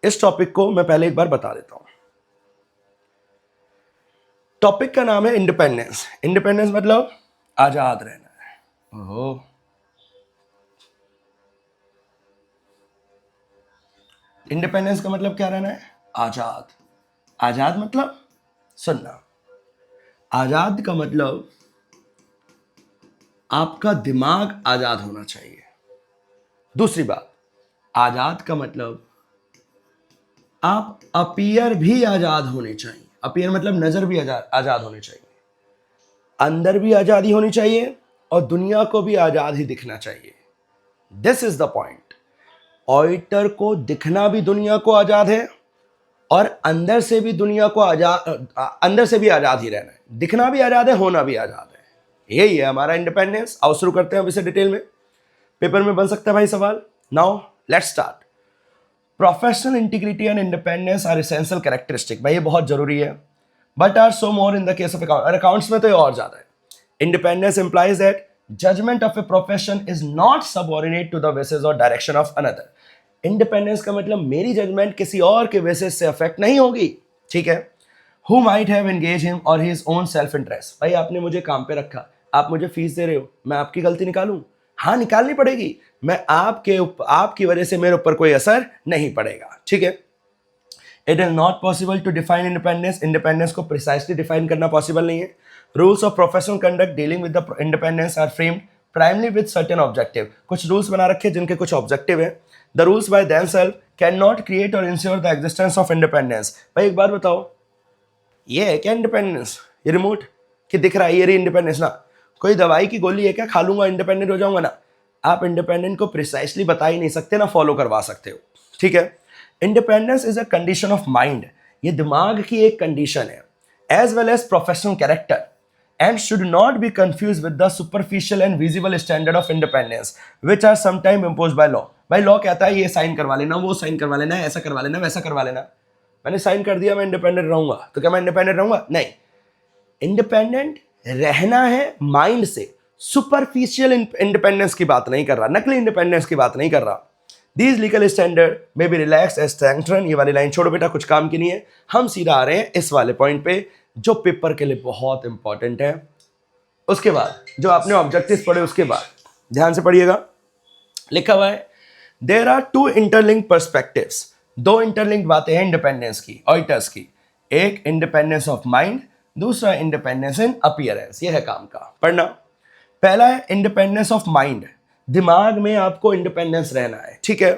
इस टॉपिक को मैं पहले एक बार बता देता हूं। टॉपिक का नाम है इंडिपेंडेंस। इंडिपेंडेंस मतलब आजाद रहना है। ओहो, इंडिपेंडेंस का मतलब क्या रहना है, आजाद। आजाद मतलब, सुनना, आजाद का मतलब आपका दिमाग आजाद होना चाहिए। दूसरी बात, आजाद का मतलब आप अपीयर भी आजाद होने चाहिए। अपीयर मतलब नजर भी आजाद होने चाहिए, अंदर भी आजादी होनी चाहिए और दुनिया को भी आजाद ही दिखना चाहिए। This is the point. Auditor को दिखना भी दुनिया को आजाद है और अंदर से भी दुनिया को आजाद, अंदर से भी आजाद ही रहना है। दिखना भी आजाद है, होना भी आजाद है। यही है हमारा इंडिपेंडेंस। आओ शुरू करते हैं अब इसे डिटेल में, पेपर में बन सकता है भाई सवाल। Now let's start. Professional integrity and independence are essential characteristic. भाई ये बहुत जरूरी है, but are so more in the case of account. Accounts में तो ये और ज्यादा है। Independence implies that judgement of a profession is not subordinate to the wishes और डायरेक्शन ऑफ अनदर। इंडिपेंडेंस का मतलब मेरी जजमेंट किसी और के बेसिस से अफेक्ट नहीं होगी, ठीक है। Who might have engage him और हिज ओन सेल्फ इंटरेस्ट। भाई आपने मुझे काम पे रखा, आप मुझे फीस दे रहे हो, मैं आपकी गलती निकालूं? हाँ निकालनी पड़ेगी। मैं आपकी वजह से मेरे ऊपर कोई असर नहीं पड़ेगा, ठीक है। It is not possible to define independence. Independence को प्रिसाइसली डिफाइन करना पॉसिबल नहीं है। Rules of professional conduct dealing with the independence are framed primarily with certain objective. कुछ रूल्स बना रखे जिनके कुछ ऑब्जेक्टिव है। The rules by themselves can not create or ensure the existence of independence. भाई एक बात बताओ, ये है क्या इंडिपेंडेंस? ये रिमोट कि दिख रहा है ये इंडिपेंडेंस ना? कोई दवाई की गोली है क्या, खा लूंगा इंडिपेंडेंट हो जाऊंगा ना? आप इंडिपेंडेंट को प्रिसाइसली बता ही नहीं सकते ना फॉलो करवा सकते हो, ठीक है। Independence is a condition of mind. ये दिमाग की एक कंडीशन है, as well as professional character, and should not be confused with the superficial and visible standard of independence which are sometimes imposed by law। भाई law कहता है ये sign करवा लेना, वो साइन करवा लेना, ऐसा करवा लेना, वैसा करवा लेना। मैंने साइन कर दिया मैं इंडिपेंडेंट रहूंगा, तो क्या मैं इंडिपेंडेंट रहूंगा? नहीं। इंडिपेंडेंट रहना है माइंड से। सुपरफिशियल इंडिपेंडेंस की बात नहीं कर रहा, नकली इंडिपेंडेंस की बात नहीं कर रहा। These legal standard may be relaxed as strengthened। ये वाली लाइन छोड़ो बेटा, कुछ काम की नहीं है। हम सीधा आ रहे हैं इस वाले पॉइंट पे जो पेपर के लिए बहुत इंपॉर्टेंट है। उसके बाद जो आपने ऑब्जेक्टिव्स पढ़े उसके बाद ध्यान से पढ़िएगा। लिखा हुआ है there are two interlinked perspectives. दो इंटरलिंक्ड बातें हैं इंडिपेंडेंस की, ऑडिटर्स की। एक इंडिपेंडेंस ऑफ माइंड, दूसरा इंडिपेंडेंस इन अपीयरेंस। ये है काम का, पढ़ना। पहला है इंडिपेंडेंस ऑफ माइंड। दिमाग में आपको इंडिपेंडेंस रहना है, ठीक है।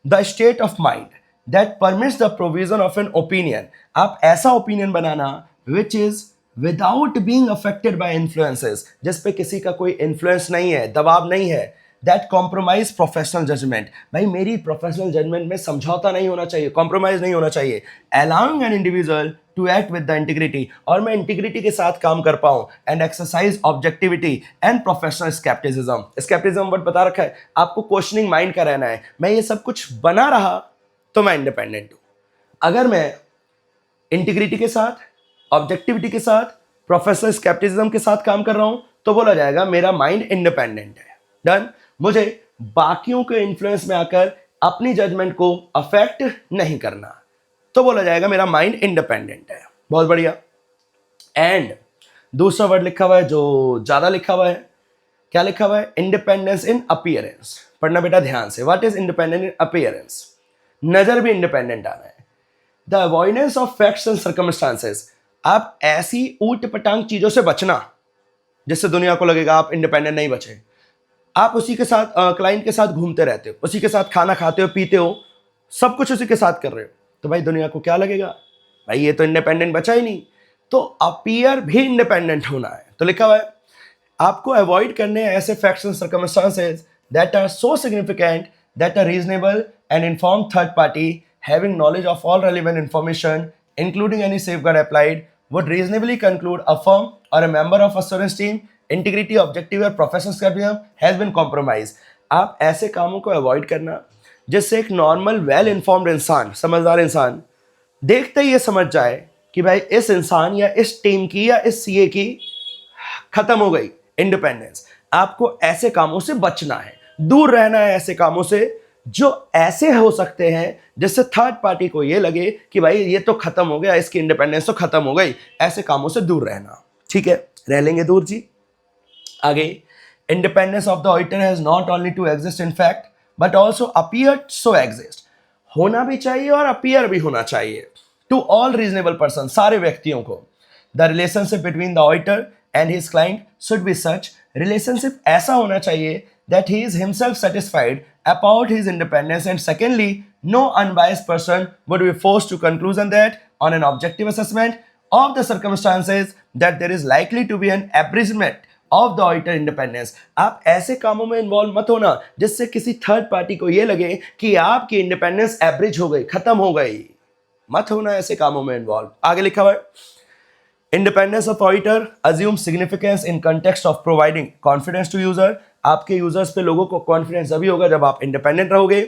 The state of mind that permits the provision of an opinion. आप ऐसा opinion banana which is without being affected by influences, जिस पे किसी का कोई इन्फ्लुएंस नहीं है, दबाव नहीं है। That compromise professional judgement. भाई मेरी प्रोफेशनल जजमेंट में समझौता नहीं होना चाहिए, कॉम्प्रोमाइज नहीं होना चाहिए। Allowing an individual to act with the integrity, और मैं इंटीग्रिटी के साथ काम कर पाऊं। And exercise objectivity and professional scepticism. Scepticism word बता रखा है, आपको क्वेश्चनिंग माइंड का रहना है। मैं ये सब कुछ बना रहा तो मैं इंडिपेंडेंट हूं। अगर मैं इंटीग्रिटी के साथ, ऑब्जेक्टिविटी के साथ, प्रोफेशनल स्केप्टिसिज्म के साथ काम कर रहा हूं तो बोला जाएगा मेरा माइंड इंडिपेंडेंट है। डन। मुझे बाकियों के इन्फ्लुएंस में आकर अपनी जजमेंट को अफेक्ट नहीं करना, तो बोला जाएगा मेरा माइंड इंडिपेंडेंट है। बहुत बढ़िया। एंड दूसरा वर्ड लिखा हुआ है जो ज्यादा लिखा हुआ है, क्या लिखा हुआ है? Independence in appearance. पढ़ना बेटा ध्यान से। What is independence in appearance? नजर भी इंडिपेंडेंट आना है। The avoidance of facts and circumstances, आप ऐसी ऊट पटांग चीजों से बचना जिससे दुनिया को लगेगा आप इंडिपेंडेंट नहीं बचे। आप उसी के साथ क्लाइंट के साथ घूमते रहते हो, उसी के साथ खाना खाते हो, पीते हो, सब कुछ उसी के साथ कर रहे हो, तो भाई दुनिया को क्या लगेगा, भाई ये तो इंडिपेंडेंट बचा ही नहीं। तो अपीयर भी इंडिपेंडेंट होना है। तो लिखा हुआ है आपको अवॉइड करने हैं ऐसे facts and circumstances that are so significant that a reasonable and informed third party having knowledge of all relevant information including any safeguard applied would reasonably conclude a firm or a member of assurance team integrity objective or professionalism has been compromised। आप ऐसे कामों को avoid करना जिससे एक normal well informed इंसान, समझदार इंसान देखते ही ये समझ जाए कि भाई इस इंसान या इस टीम की या इस सीए की खत्म हो गई इंडिपेंडेंस। आपको ऐसे कामों से बचना है, दूर रहना है ऐसे कामों से जो ऐसे हो सकते हैं जिससे थर्ड पार्टी को ये लगे कि भाई ये तो खत्म हो गया, इसकी इंडिपेंडेंस तो खत्म हो गई। ऐसे कामों से दूर रहना, ठीक है, रह लेंगे दूर जी। आगे, independence of the auditor has not only to exist in fact but also appear so exist, होना भी चाहिए और अपीयर भी होना चाहिए टू ऑल रीजनेबल पर्सन, सारे व्यक्तियों को। The relationship between the auditor and his client should be such, relationship ऐसा होना चाहिए that he is himself satisfied about his independence, and secondly no unbiased person would be forced to conclusion that on an objective assessment of the circumstances that there is likely to be an abridgment of the auditor independence। आप ऐसे कामों में involve मत होना जिससे किसी third party को यह लगे कि आपकी इंडिपेंडेंस एब्रिज हो गई, खत्म हो गई। मत होना ऐसे कामों में इन्वॉल्व। आगे लिखा हुआ है independence of auditor assume significance in context of providing confidence to user, आपके यूजर्स पे लोगों को कॉन्फिडेंस अभी होगा जब आप इंडिपेंडेंट रहोगे।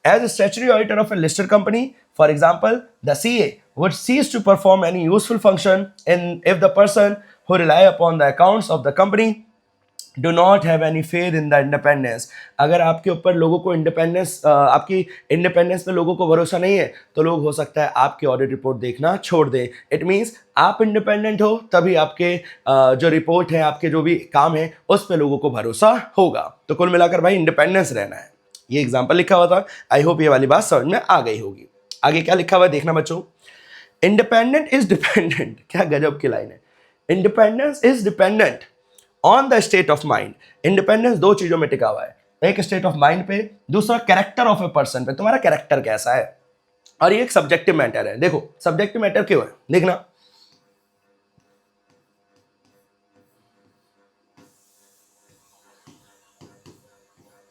As statutory auditor of a listed company, for example the CA would cease to perform any useful function in if the person who rely upon the accounts of the company do not have any faith in the independence। अगर आपके ऊपर लोगों को आपकी independence पे लोगों को भरोसा नहीं है तो लोग हो सकता है आपकी ऑडिट रिपोर्ट देखना छोड़ दें। इट मीन्स आप इंडिपेंडेंट हो तभी आपके जो रिपोर्ट है, आपके जो भी काम है उस पे लोगों को भरोसा होगा। तो कुल मिलाकर भाई इंडिपेंडेंस रहना है। ये एग्जाम्पल लिखा हुआ था, आई होप ये वाली बात समझ में आ गई होगी। आगे क्या लिखा हुआ है देखना बच्चों, इंडिपेंडेंट इज डिपेंडेंट, क्या गजब की लाइन है। Independence is dependent on the state of mind. Independence दो चीजों में टिका हुआ है, एक स्टेट ऑफ माइंड पे, दूसरा कैरेक्टर ऑफ ए पर्सन पे, तुम्हारा कैरेक्टर कैसा है। और ये एक सब्जेक्टिव मैटर है। देखो सब्जेक्टिव मैटर क्यों है, देखना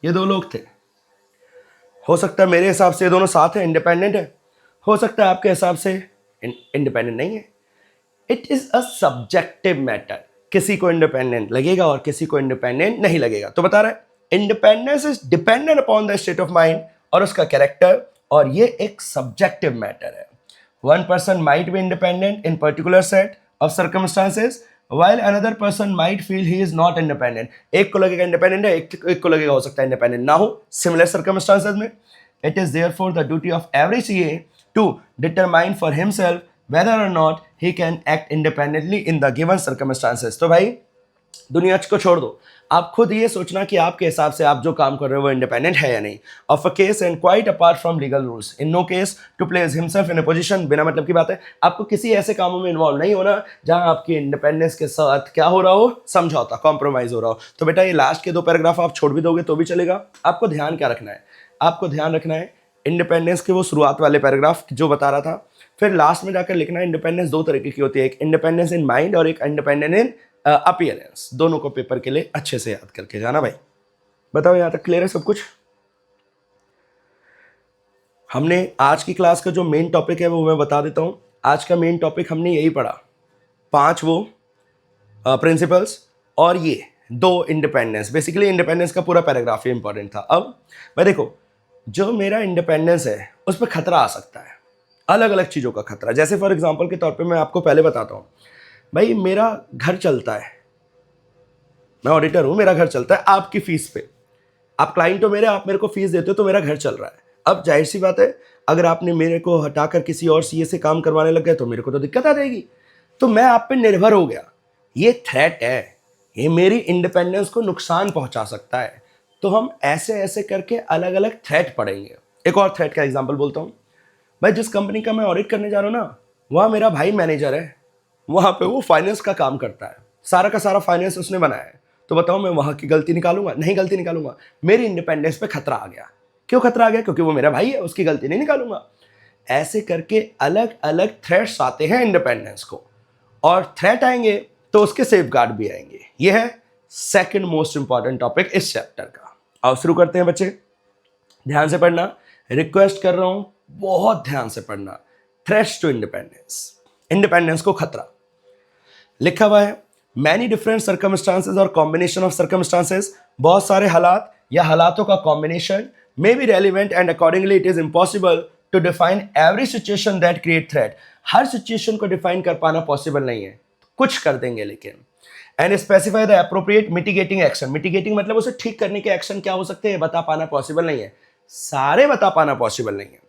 ये दो लोग थे, हो सकता है मेरे हिसाब से ये दोनों साथ हैं, इंडिपेंडेंट है, हो सकता है आपके हिसाब से इंडिपेंडेंट नहीं है। It is a subjective matter, किसी को इंडिपेंडेंट लगेगा और किसी को इंडिपेंडेंट नहीं लगेगा। तो बता रहा है independence is dependent upon the state of mind और उसका कैरेक्टर, और ये एक सब्जेक्टिव मैटर है। One person might be independent in particular set of circumstances while another person might feel he is not independent। एक को लगेगा इंडिपेंडेंट है, एक को लगेगा हो सकता है इंडिपेंडेंट ना हो सिमिलर सर्कमस्टांसेस में। It is therefore the duty of every CA to determine for himself whether or not he can act independently in the given circumstances। तो भाई दुनिया को छोड़ दो, आप खुद ये सोचना कि आपके हिसाब से आप जो काम कर रहे हो वो इंडिपेंडेंट है या नहीं। Of a case and quite apart from legal rules in no case to place himself in a position, बिना मतलब की बात है, आपको किसी ऐसे कामों में इन्वॉल्व नहीं होना जहां आपकी इंडिपेंडेंस के साथ क्या हो रहा हो, समझौता, कॉम्प्रोमाइज हो रहा हो। तो बेटा ये लास्ट के दो पैराग्राफ आप छोड़ भी दोगे तो भी चलेगा। आपको ध्यान क्या रखना है, आपको ध्यान रखना है इंडिपेंडेंस के वो शुरुआत वाले पैराग्राफ जो बता रहा था, फिर लास्ट में जाकर लिखना है इंडिपेंडेंस दो तरीके की होती है, एक इंडिपेंडेंस इन माइंड और एक इंडिपेंडेंस इन अपीयरेंस। दोनों को पेपर के लिए अच्छे से याद करके जाना भाई। बताओ यहां तक क्लियर है सब कुछ। हमने आज की क्लास का जो मेन टॉपिक है वो मैं बता देता हूं। आज का मेन टॉपिक हमने यही पढ़ा, 5 वो प्रिंसिपल्स और ये 2 इंडिपेंडेंस। बेसिकली इंडिपेंडेंस का पूरा पैराग्राफ ही इंपॉर्टेंट था। अब भाई देखो जो मेरा इंडिपेंडेंस है उस पर खतरा आ सकता है, अलग अलग चीज़ों का खतरा। जैसे फॉर एग्जांपल के तौर पे मैं आपको पहले बताता हूँ, भाई मेरा घर चलता है, मैं ऑडिटर हूँ, मेरा घर चलता है आपकी फीस पे, आप क्लाइंट हो मेरे, आप मेरे को फीस देते हो तो मेरा घर चल रहा है। अब जाहिर सी बात है अगर आपने मेरे को हटाकर किसी और सीए से काम करवाने लग गए तो मेरे को तो दिक्कत आ जाएगी, तो मैं आप पे निर्भर हो गया। ये थ्रेट है, ये मेरी इंडिपेंडेंस को नुकसान पहुंचा सकता है। तो हम ऐसे ऐसे करके अलग अलग थ्रेट पढ़ेंगे। एक और थ्रेट का एग्जांपल बोलता हूँ। भाई जिस कंपनी का मैं ऑडिट करने जा रहा हूँ ना, वहाँ मेरा भाई मैनेजर है, वहाँ पे वो फाइनेंस का काम करता है, सारा का सारा फाइनेंस उसने बनाया है। तो बताओ मैं वहाँ की गलती निकालूंगा? नहीं गलती निकालूंगा। मेरी इंडिपेंडेंस पे खतरा आ गया। क्यों खतरा आ गया? क्योंकि वो मेरा भाई है, उसकी गलती नहीं निकालूंगा। ऐसे करके अलग अलग थ्रेट्स आते हैं इंडिपेंडेंस को, और थ्रेट आएंगे तो उसके सेफगार्ड भी आएंगे। ये है सेकंड मोस्ट इंपॉर्टेंट टॉपिक इस चैप्टर का। आओ शुरू करते हैं बच्चे, ध्यान से पढ़ना, रिक्वेस्ट कर रहा हूं, बहुत ध्यान से पढ़ना। थ्रेट्स टू इंडिपेंडेंस, इंडिपेंडेंस को खतरा। लिखा हुआ है मैनी डिफरेंट सर्कमस्टांसेस और कॉम्बिनेशन ऑफ सर्कमस्टांसेस, बहुत सारे हालात या हालातों का combination may be relevant and accordingly it is impossible to define every situation that create threat. हर सिचुएशन को डिफाइन कर पाना पॉसिबल नहीं है, कुछ कर देंगे लेकिन। And specify the appropriate mitigating action, mitigating मतलब उसे ठीक करने के एक्शन क्या हो सकते हैं, बता पाना पॉसिबल नहीं है, सारे बता पाना पॉसिबल नहीं है।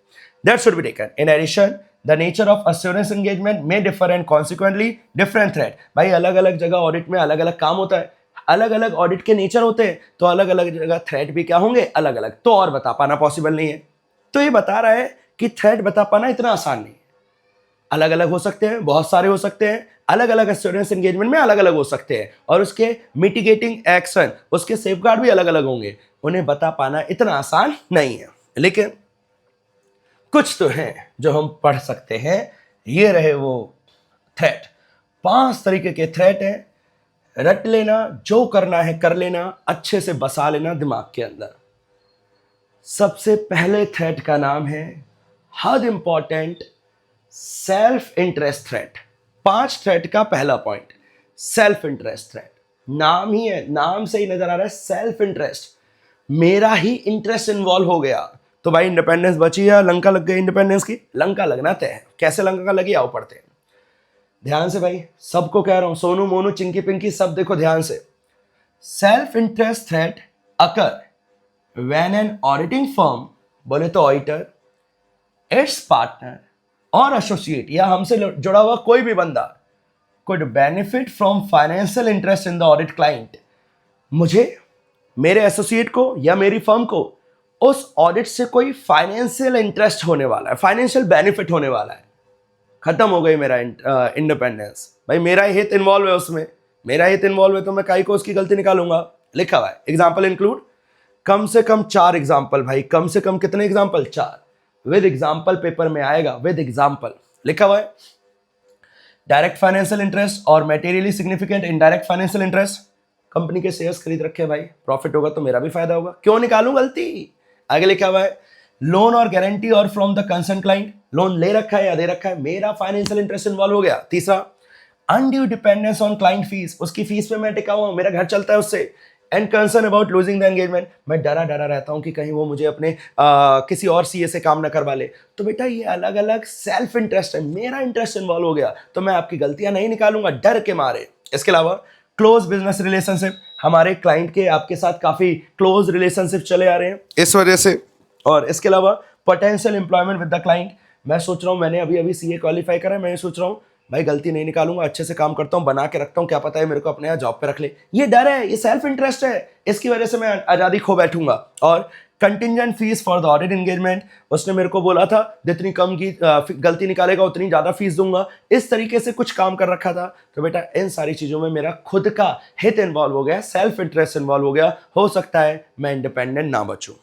That should be taken. In addition the nature of assurance engagement may differ and consequently different threat. भाई अलग अलग जगह ऑडिट में अलग अलग काम होता है, अलग अलग ऑडिट के नेचर होते हैं, तो अलग अलग जगह थ्रेट भी क्या होंगे, अलग अलग, तो और बता पाना पॉसिबल नहीं है। तो ये बता रहा है कि थ्रेट बता पाना इतना आसान नहीं है, अलग अलग हो सकते हैं, बहुत सारे हो सकते हैं, अलग अलग एश्योरेंस एंगेजमेंट में अलग अलग हो सकते हैं, और उसके मिटिगेटिंग एक्शन, उसके सेफगार्ड भी अलग अलग होंगे, उन्हें बता पाना इतना आसान नहीं है। लेकिन कुछ तो हैं जो हम पढ़ सकते हैं। ये रहे वो थ्रेट, 5 तरीके के थ्रेट हैं, रट लेना, जो करना है कर लेना, अच्छे से बसा लेना दिमाग के अंदर। सबसे पहले थ्रेट का नाम है हद important self interest threat. 5 threat का पहला पॉइंट सेल्फ इंटरेस्ट थ्रेट। नाम ही है, नाम से ही नजर आ रहा है सेल्फ इंटरेस्ट, मेरा ही इंटरेस्ट इन्वॉल्व हो गया। तो भाई इंडिपेंडेंस बची या लंका लग गई इंडिपेंडेंस की? लंका लगना तय है। कैसे लंका का लगी, आओ पढ़ते हैं ध्यान से। भाई सबको कह रहा हूं, सोनू मोनू चिंकी पिंकी सब देखो ध्यान से। Self interest threat occur when an auditing firm, बोले तो ऑडिटर, इट्स पार्टनर और एसोसिएट या हमसे जुड़ा हुआ कोई भी बंदा could benefit from financial interest in the audit client। मुझे, मेरे एसोसिएट को या मेरी फर्म को उस ऑडिट से कोई फाइनेंशियल इंटरेस्ट होने वाला है, फाइनेंशियल बेनिफिट होने वाला है। खत्म हो गई मेरा इंडिपेंडेंस। भाई मेरा हित इन्वॉल्व है उसमें, मेरा हित इन्वॉल्व है, तो मैं काई को उसकी गलती निकालूंगा। लिखा हुआ है एग्जाम्पल इंक्लूड, कम से कम 4 एग्जाम्पल। भाई कम से कम कितने एग्जाम्पल? 4। विद एग्जाम्पल पेपर में आएगा, विद एग्जाम्पल लिखा हुआ है। डायरेक्ट फाइनेंशियल इंटरेस्ट और materially significant indirect financial interest. Company के शेयर्स खरीद रखे भाई, प्रॉफिट होगा तो मेरा भी फायदा होगा, क्यों निकालूं गलती? आगे लिखा हुआ है लोन और गारंटी और from the concern client, loan ले रखा है या दे रखा है, मेरा फाइनेंशियल इंटरेस्ट इन्वॉल्व हो गया। तीसरा undue dependence on client fees, उसकी फीस पे मैं टिका हुआ, मेरा घर चलता है उससे। And concern about losing the engagement, मैं डरा रहता हूं कि कहीं वो मुझे अपने किसी और सीए से काम ना करवा ले। तो बेटा ये अलग अलग सेल्फ इंटरेस्ट है, मेरा इंटरेस्ट इन्वॉल्व हो गया, तो मैं आपकी गलतियां नहीं निकालूंगा डर के मारे। इसके अलावा क्लोज बिजनेस रिलेशनशिप, हमारे क्लाइंट के आपके साथ काफी क्लोज रिलेशनशिप चले आ रहे हैं इस वजह से। और इसके अलावा potential employment with the client, मैं सोच रहा हूं, मैंने अभी अभी सीए क्वालिफाई करा है, मैं सोच रहा हूं भाई गलती नहीं निकालूंगा, अच्छे से काम करता हूं, बना के रखता हूं, क्या पता है मेरे को अपने यहाँ जॉब पे रख ले। ये डर है, ये सेल्फ इंटरेस्ट है, इसकी वजह से मैं आजादी खो बैठूंगा। और contingent fees for the audit engagement, उसने मेरे को बोला था जितनी कम की गलती निकालेगा उतनी ज्यादा फीस दूंगा, इस तरीके से कुछ काम कर रखा था। तो बेटा इन सारी चीजों में मेरा खुद का हित इन्वॉल्व हो गया, सेल्फ इंटरेस्ट इन्वॉल्व हो गया, हो सकता है मैं इंडिपेंडेंट ना बचूं।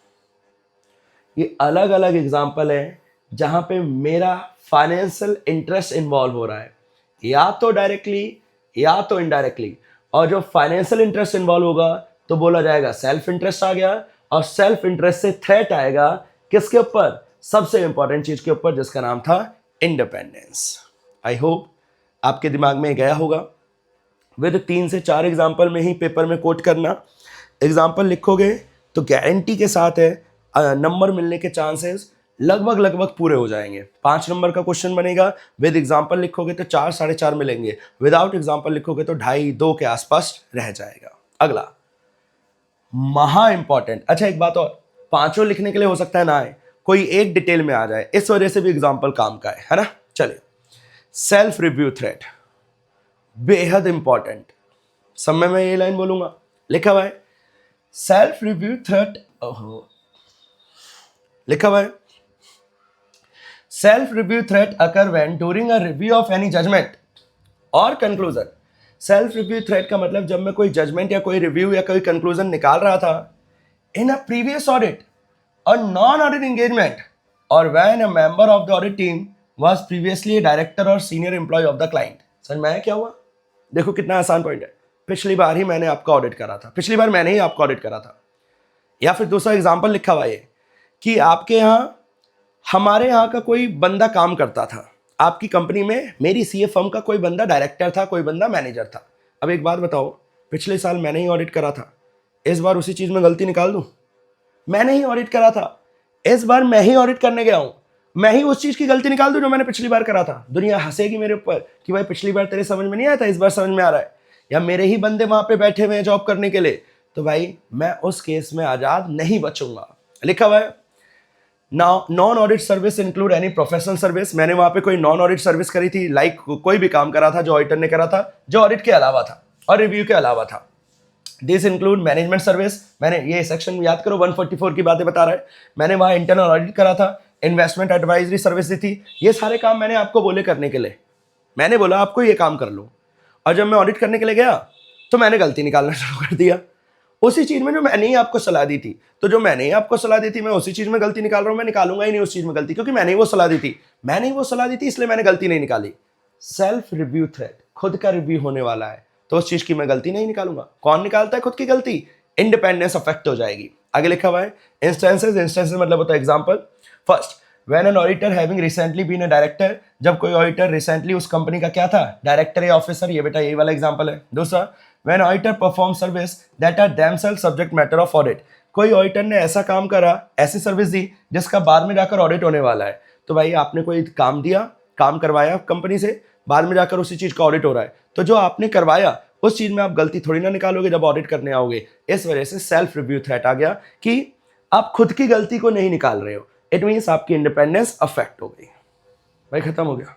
ये अलग अलग एग्जाम्पल है जहां पे मेरा फाइनेंशियल इंटरेस्ट इन्वॉल्व हो रहा है, या तो डायरेक्टली या तो इनडायरेक्टली। और जो फाइनेंशियल इंटरेस्ट इन्वॉल्व होगा तो बोला जाएगा सेल्फ इंटरेस्ट आ गया, और सेल्फ इंटरेस्ट से थ्रेट आएगा किसके ऊपर? सबसे इंपॉर्टेंट चीज के ऊपर, जिसका नाम था इंडिपेंडेंस। आई होप आपके दिमाग में गया होगा। विद 3 से 4 एग्जाम्पल में ही पेपर में कोट करना। एग्जाम्पल लिखोगे तो गारंटी के साथ है नंबर मिलने के चांसेस लगभग पूरे हो जाएंगे। 5 नंबर का क्वेश्चन बनेगा, विद एग्जाम्पल लिखोगे तो 4 साढ़े 4 मिलेंगे, विदाउट एग्जाम्पल लिखोगे तो 2.5 2 के आसपास रह जाएगा। अगला महा इंपॉर्टेंट, अच्छा एक बात और, 5 लिखने के लिए हो सकता है ना आए, कोई एक डिटेल में आ जाए, इस वजह से भी एग्जाम्पल काम का है ना। चलिए सेल्फ रिव्यू थ्रेट, बेहद इंपॉर्टेंट। समय में ये लाइन बोलूंगा, लिखा हुआ है सेल्फ रिव्यू थ्रेट। लिखा हुआ है self review threat occur when during a review of any judgement और कंक्लूजन। सेल्फ रिव्यू थ्रेट का मतलब जब मैं कोई जजमेंट या कोई रिव्यू या कोई कंक्लूजन निकाल रहा था in a previous audit or non audit engagement or when a member of the audit team was previously a director or senior employee of the client. समझ में आया क्या हुआ? देखो कितना आसान पॉइंट है। पिछली बार ही मैंने आपका ऑडिट करा था, पिछली बार मैंने ही आपका ऑडिट करा था। या फिर दूसरा एग्जांपल लिखा हुआ है कि आपके यहाँ हमारे यहाँ का कोई बंदा काम करता था, आपकी कंपनी में मेरी सीए फर्म का कोई बंदा डायरेक्टर था, कोई बंदा मैनेजर था। अब एक बात बताओ, पिछले साल मैंने ही ऑडिट करा था, इस बार उसी चीज़ में गलती निकाल दूँ? मैंने ही ऑडिट करा था, इस बार मैं ही ऑडिट करने गया हूँ, मैं ही उस चीज़ की गलती निकाल दूँ जो मैंने पिछली बार करा था। दुनिया हंसेगी मेरे ऊपर कि भाई पिछली बार तेरे समझ में नहीं आया था, इस बार समझ में आ रहा है। या मेरे ही बंदे वहाँ पे बैठे हुए हैं जॉब करने के लिए, तो भाई मैं उस केस में आज़ाद नहीं बचूंगा। लिखा हुआ है non audit service include any professional service. मैंने वहां पे कोई नॉन ऑडिट सर्विस करी थी, लाइक कोई भी काम करा था जो ऑडिटर ने करा था, जो ऑडिट के अलावा था और रिव्यू के अलावा था। दिस इंक्लूड मैनेजमेंट सर्विस, मैंने ये सेक्शन याद करो 144 की बातें बता रहा है। मैंने वहां इंटरनल ऑडिट करा था, इन्वेस्टमेंट एडवाइजरी सर्विस दी थी। ये सारे काम मैंने आपको बोले करने के लिए, मैंने बोला आपको ये काम कर लो, और जब मैं ऑडिट करने के लिए गया तो मैंने गलती निकालना शुरू कर दिया उसी चीज में जो मैंने ही आपको सलाह दी थी। तो जो मैंने ही आपको सलाह दी थी मैं उसी चीज में गलती निकाल रहा हूं। मैं निकालूंगा ही नहीं उस चीज में गलती, क्योंकि मैंने ही वो सलाह दी थी, मैंने ही वो सलाह दी थी, इसलिए मैंने गलती नहीं निकाली। सेल्फ रिव्यू थ्रेट, खुद का रिव्यू होने वाला है तो उस चीज की मैं गलती नहीं निकालूंगा। कौन निकालता है खुद की गलती? इंडिपेंडेंस अफेक्ट हो जाएगी। आगे लिखा हुआ है इंस्टेंसेस, इंस्टेंसेस मतलब होता है example. First, when an auditor having recently been a director, जब कोई ऑडिटर रिसेंटली उस कंपनी का क्या था, डायरेक्टर या ऑफिसर। ये बेटा यही वाला एग्जांपल है। दूसरा, when auditor perform service that are themselves subject matter of audit, कोई ऑडिटर ने ऐसा काम करा, ऐसी सर्विस दी जिसका बाद में जाकर ऑडिट होने वाला है। तो भाई आपने कोई काम दिया, काम करवाया कंपनी से, बाद में जाकर उसी चीज का ऑडिट हो रहा है, तो जो आपने करवाया उस चीज में आप गलती थोड़ी ना निकालोगे जब ऑडिट करने आओगे। इस वजह से सेल्फ रिव्यू थ्रेट आ गया कि आप खुद की गलती को नहीं निकाल रहे हो। इट मीन्स आपकी इंडिपेंडेंस अफेक्ट हो गई। भाई खत्म हो गया।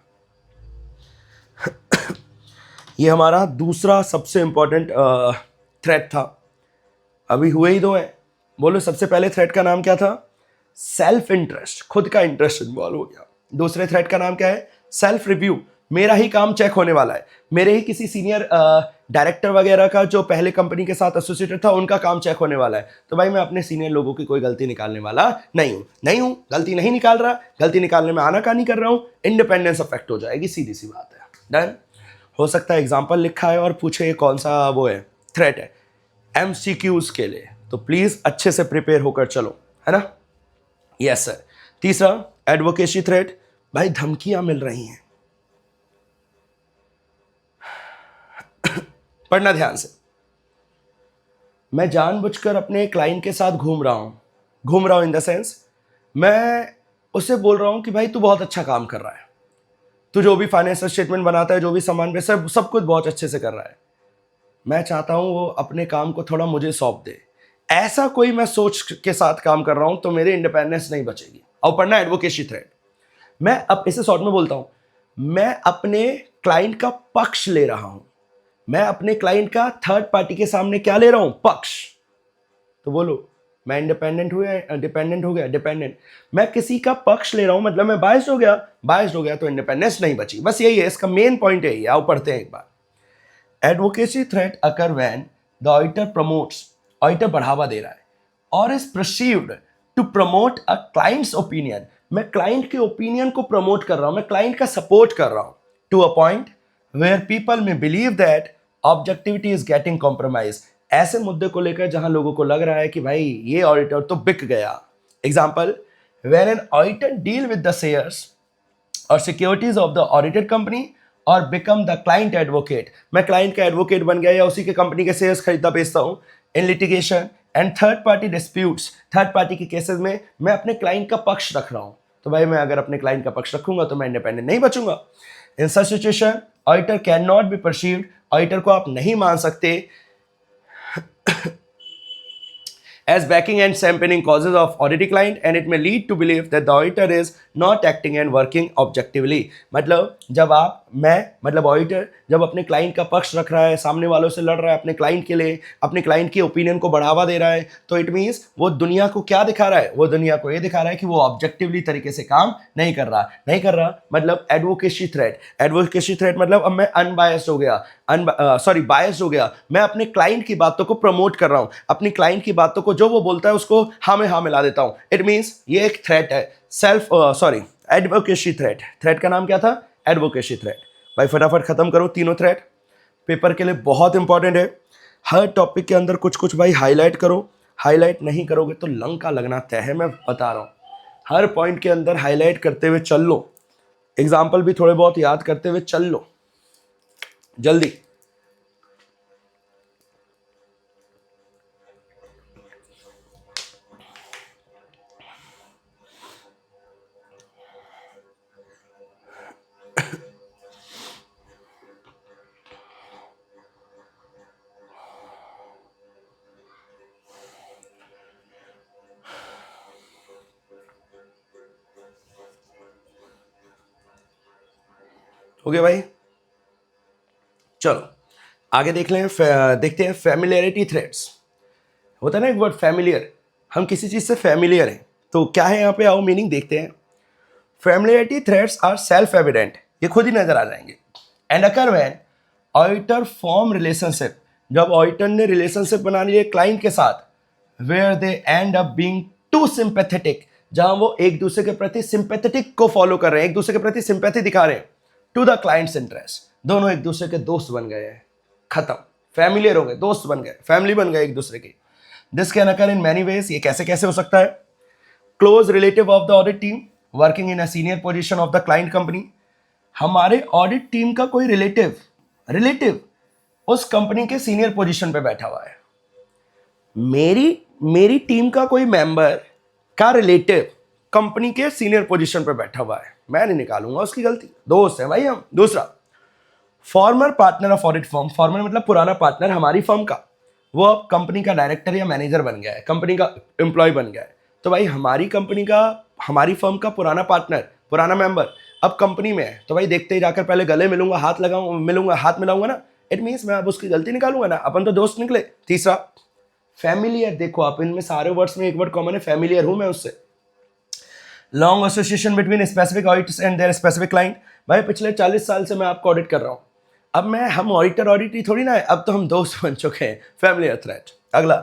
ये हमारा दूसरा सबसे इंपॉर्टेंट थ्रेट था। अभी हुए ही दो हैं। बोलो सबसे पहले थ्रेट का नाम क्या था? सेल्फ इंटरेस्ट, खुद का इंटरेस्ट इन्वॉल्व हो गया। दूसरे थ्रेट का नाम क्या है? सेल्फ रिव्यू, मेरा ही काम चेक होने वाला है, मेरे ही किसी सीनियर डायरेक्टर वगैरह का जो पहले कंपनी के साथ एसोसिएटेड था उनका काम चेक होने वाला है। तो भाई मैं अपने सीनियर लोगों की कोई गलती निकालने वाला नहीं हूं, गलती नहीं निकाल रहा, गलती निकालने में आनाकानी कर रहा हूं, इंडिपेंडेंस अफेक्ट हो जाएगी, सीधी सी बात है। डन। हो सकता है एग्जाम्पल लिखा है और पूछे ये कौन सा वो है थ्रेट है एमसीक्यूज के लिए, तो प्लीज अच्छे से प्रिपेयर होकर चलो, है ना। Yes sir. तीसरा, एडवोकेसी थ्रेट। भाई धमकियां मिल रही हैं, पढ़ना ध्यान से। मैं जानबूझकर अपने क्लाइंट के साथ घूम रहा हूं इन द सेंस मैं उससे बोल रहा हूं कि भाई तू बहुत अच्छा काम कर रहा है, तू जो भी फाइनेंशियल स्टेटमेंट बनाता है, जो भी सामान पे सब कुछ बहुत अच्छे से कर रहा है, मैं चाहता हूं वो अपने काम को थोड़ा मुझे सौंप दे। ऐसा कोई मैं सोच के साथ काम कर रहा हूं तो मेरी इंडिपेंडेंस नहीं बचेगी। और पढ़ना एडवोकेसी थ्रेट। मैं अब इसे शॉर्ट में बोलता हूं, मैं अपने क्लाइंट का पक्ष ले रहा हूं, मैं अपने क्लाइंट का थर्ड पार्टी के सामने क्या ले रहा हूं? पक्ष। तो बोलो मैं इंडिपेंडेंट हो गया, डिपेंडेंट हो गया, डिपेंडेंट। मैं किसी का पक्ष ले रहा हूं मतलब मैं बायस्ड हो गया तो इंडिपेंडेंस नहीं बची। बस यही है, इसका मेन पॉइंट यही है। आओ पढ़ते हैं एक बार। Advocacy threat occur when the auditor promotes, auditor बढ़ावा दे रहा है, or is perceived to promote a client's opinion, मैं क्लाइंट के ओपिनियन को प्रमोट कर रहा हूं, मैं क्लाइंट का सपोर्ट कर रहा हूं, to a point where people may believe that objectivity is getting compromise, ऐसे मुद्दे को लेकर जहां लोगों को लग रहा है कि भाई ये ऑडिटर तो बिक गया। Example, where an auditor deal with the shares or securities of the audited company or become the client advocate, मैं क्लाइंट का एडवोकेट बन गया या उसी के कंपनी के शेयर्स खरीदता बेचता हूं। In litigation and third party disputes, third party के केसेस में मैं अपने क्लाइंट का पक्ष रख रहा हूं, तो भाई मैं अगर अपने क्लाइंट का पक्ष रखूंगा तो मैं इंडिपेंडेंट नहीं बचूंगा। In such situation auditor can not be perceived, auditor को आप नहीं मान सकते as backing and championing causes of auditing client, and it may lead to believe that the auditor is not acting and working objectively. मतलब जब आप मैं मतलब ऑडिटर जब अपने क्लाइंट का पक्ष रख रहा है, सामने वालों से लड़ रहा है अपने क्लाइंट के लिए, अपने क्लाइंट की ओपिनियन को बढ़ावा दे रहा है, तो इट मीन्स वो दुनिया को क्या दिखा रहा है, वो दुनिया को ये दिखा रहा है कि वो ऑब्जेक्टिवली तरीके से काम नहीं कर रहा मतलब एडवोकेसी थ्रेट मतलब अब मैं अनबायस्ड हो गया, बायस्ड हो गया, मैं अपने क्लाइंट की बातों को प्रमोट कर रहा हूं, अपनी क्लाइंट की बातों को जो वो बोलता है उसको हाँ में हाँ मिला देता हूं। इट मींस ये एक थ्रेट है, एडवोकेसी थ्रेट का नाम क्या था, एडवोकेसी थ्रेट। भाई फटाफट खत्म करो तीनों थ्रेट, पेपर के लिए बहुत इंपॉर्टेंट है। हर टॉपिक के अंदर कुछ कुछ भाई हाईलाइट करो, हाईलाइट नहीं करोगे तो लंका लगना तय है, मैं बता रहा हूं। हर पॉइंट के अंदर हाईलाइट करते हुए चल लो, एग्जाम्पल भी थोड़े बहुत याद करते हुए चल लो जल्दी। हो गया भाई, चलो आगे देखते हैं फैमिलियरिटी थ्रेट्स। होता है ना एक वर्ड फैमिलियर, हम किसी चीज से फैमिलियर हैं, तो क्या है यहाँ पे, आओ मीनिंग देखते हैं। Familiarity threats are self evident, ये खुद ही नजर आ जाएंगे, and occur when auditor form relationship, जब ऑडिटर ने रिलेशनशिप बना लिया क्लाइंट के साथ, where they end up being too sympathetic, जहां वो एक दूसरे के प्रति सिंपैथेटिक को फॉलो कर रहे हैं, एक दूसरे के प्रति सिंपैथी दिखा रहे हैं टू द क्लाइंट्स इंटरेस्ट, दोनों एक दूसरे के दोस्त बन गए हैं, खत्म, फैमिलियर हो गए, दोस्त बन गए, फैमिली बन गए एक दूसरे की। This can occur in many ways, ये कैसे कैसे हो सकता है। Close relative of the audit team working in a senior position of the client company, हमारे ऑडिट टीम का कोई रिलेटिव उस कंपनी के सीनियर पोजीशन पे बैठा हुआ है, मेरी मेरी टीम का कोई मेंबर का रिलेटिव कंपनी के सीनियर पोजीशन पे बैठा हुआ है, मैं नहीं निकालूंगा उसकी गलती, दोस्त है भाई हम। दूसरा, farmer partner of audit firm, farmer मतलब पुराना पार्टनर हमारी फर्म का, वो अब कंपनी का डायरेक्टर या मैनेजर बन गया है, कंपनी का एम्प्लॉय बन गया है, तो भाई हमारी कंपनी का, हमारी फर्म का पुराना पार्टनर, पुराना मेंबर अब कंपनी में है, तो भाई देखते ही जाकर पहले गले मिलूंगा, हाथ मिलाऊंगा ना, इट मीन्स मैं अब उसकी गलती निकालूंगा ना, अपन तो दोस्त निकले। तीसरा, फैमिलियर, देखो आप इनमें सारे वर्ड्स में एक वर्ड कॉमन है, फैमिलियर हूं मैं उससे। Long association between specific auditors and there specific client, भाई पिछले 40 साल से मैं आपको ऑडिट कर रहा हूं, अब मैं हम ऑडिटर थोड़ी ना है, अब तो हम दोस्त बन चुके हैं, फैमिलियर थ्रेट। अगला,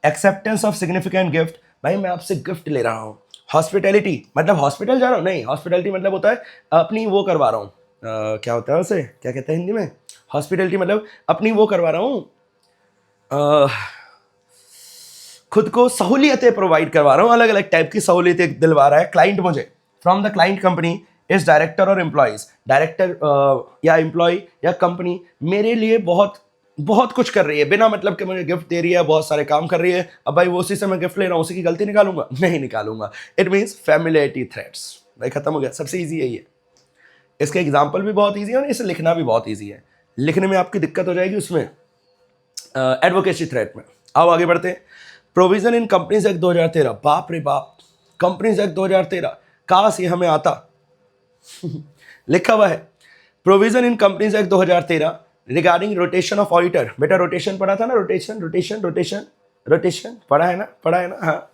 एक्सेप्टेंस ऑफ सिग्निफिकेंट गिफ्ट, भाई मैं आपसे गिफ्ट ले रहा हूँ। हॉस्पिटैलिटी मतलब हॉस्पिटल जा रहा हूँ, नहीं, हॉस्पिटैलिटी मतलब होता है अपनी वो करवा रहा हूँ, क्या होता है उसे क्या कहते हैं हिंदी में, हॉस्पिटैलिटी मतलब अपनी वो करवा रहा हूँ, खुद को सहूलियतें प्रोवाइड करवा रहा हूँ, अलग अलग टाइप की सहूलियतें दिलवा रहा है क्लाइंट मुझे, from the client company is director और एम्प्लॉइज, डायरेक्टर या एम्प्लॉय या कंपनी मेरे लिए बहुत बहुत कुछ कर रही है, बिना मतलब कि मुझे गिफ्ट दे रही है, बहुत सारे काम कर रही है, अब भाई वो उसी से मैं गिफ्ट ले रहा हूँ, उसी की गलती निकालूंगा, नहीं निकालूंगा। इट मीन्स फैमिलियरिटी थ्रेट्स, भाई खत्म हो गया, सबसे ईजी है ये, इसके एग्जाम्पल भी बहुत ईजी है और इसे लिखना भी बहुत ईजी है, लिखने में आपकी दिक्कत हो जाएगी उसमें एडवोकेसी थ्रेट में। आओ आगे बढ़ते हैं। प्रोविजन इन कंपनीज एक्ट 2013, बाप रे बाप, कंपनीज एक्ट 2013, काश ये हमें आता। लिखा हुआ है, provision in companies act 2013 regarding rotation of auditor, बेटा रोटेशन पढ़ा था ना, रोटेशन पढ़ा है ना, हाँ।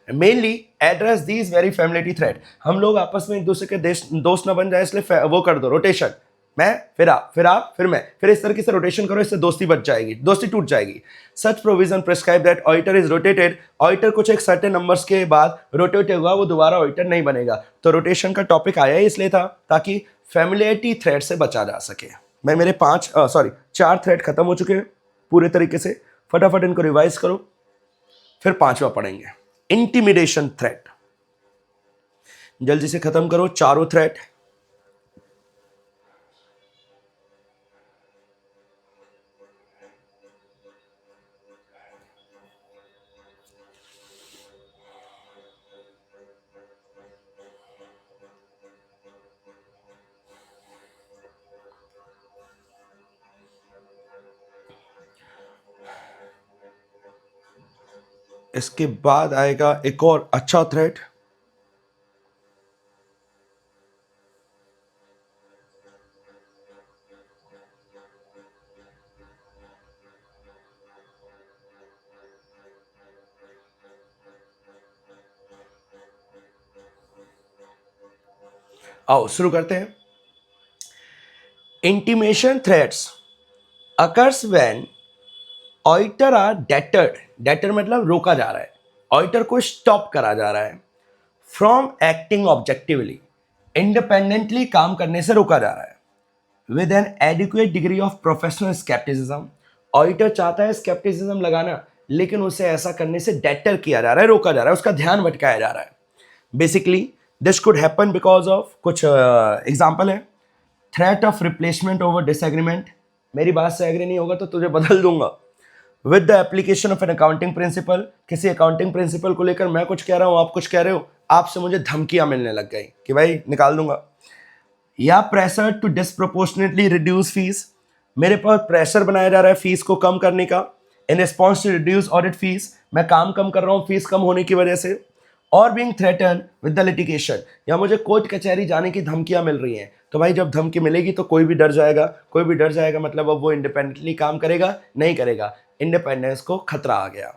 Mainly address these very familiarity threat, हम लोग आपस में एक दूसरे के दोस्त ना बन जाए, इसलिए वो कर दो रोटेशन, मैं फिर आप फिर मैं, फिर इस तरीके से रोटेशन करो, इससे दोस्ती बच जाएगी, दोस्ती टूट जाएगी। Such provision prescribe that auditor is rotated, auditor कुछ एक सर्टेन नंबर्स के बाद रोटेट होगा, वो दोबारा ऑडिटर नहीं बनेगा, तो रोटेशन का टॉपिक आया ही इसलिए था ताकि फैमिलियरिटी थ्रेड से बचा जा सके। मैं मेरे 4 थ्रेड खत्म हो चुके हैं पूरे तरीके से, फटाफट इनको रिवाइज करो, फिर 5वां पढ़ेंगे, इंटिमिडेशन थ्रेट, जल्दी से खत्म करो चारों थ्रेट। इसके बाद आएगा एक और अच्छा थ्रेट, आओ शुरू करते हैं। Intimidation threats occurs when auditor are deterred, deter मतलब रोका जा रहा है, ऑडिटर को स्टॉप करा जा रहा है, फ्रॉम एक्टिंग ऑब्जेक्टिवली, इंडिपेंडेंटली काम करने से रोका जा रहा है, with N adequate degree of professional scepticism, auditor चाहता है स्केप्टिसिज्म लगाना लेकिन उसे ऐसा करने से डेटर किया जा रहा है, रोका जा रहा है, उसका ध्यान भटकाया जा रहा है। Basically this could happen because of कुछ एग्जाम्पल है, threat of replacement over disagreement, मेरी बात से एग्री नहीं होगा तो तुझे बदल दूंगा, with the application of an accounting principle, किसी अकाउंटिंग प्रिंसिपल को लेकर मैं कुछ कह रहा हूं, आप कुछ कह रहे हो, आपसे मुझे धमकियां मिलने लग गई कि भाई निकाल दूंगा, या pressure to disproportionately reduce fees, मेरे पास प्रेशर बनाया जा रहा है फीस को कम करने का, in response to reduce audit fees, मैं काम कम कर रहा हूं फीस कम होने की वजह से, और being threaten with the litigation, या मुझे कोर्ट कचहरी जाने की धमकियां मिल रही हैं। तो भाई जब धमकी मिलेगी तो कोई भी डर जाएगा, कोई भी डर जाएगा मतलब अब वो इंडिपेंडेंटली काम करेगा नहीं करेगा, इंडिपेंडेंस को खतरा आ गया।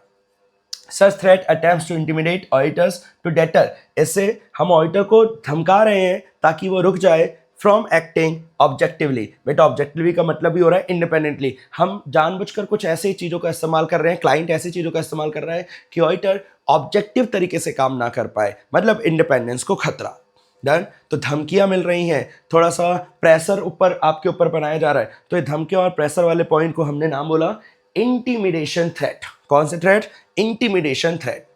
Such threat attempts to intimidate auditors to deter, इससे हम ऑडिटर को धमका रहे हैं ताकि वो रुक जाए फ्रॉम एक्टिंग ऑब्जेक्टिवली, बेटा ऑब्जेक्टिवली का मतलब भी हो रहा है इंडिपेंडेंटली, हम जानबूझकर कुछ ऐसी चीज़ों का इस्तेमाल कर रहे हैं, क्लाइंट ऐसी चीज़ों का इस्तेमाल कर रहा है कि ऑडिटर ऑब्जेक्टिव तरीके से काम ना कर पाए, मतलब इंडिपेंडेंस को खतरा। डन, तो धमकियां मिल रही हैं, थोड़ा सा प्रेशर ऊपर आपके ऊपर बनाया जा रहा है, तो ये धमकियां और प्रेशर वाले पॉइंट को हमने नाम बोला इंटिमिडेशन थ्रेट। कौन से थ्रेट? Intimidation threat.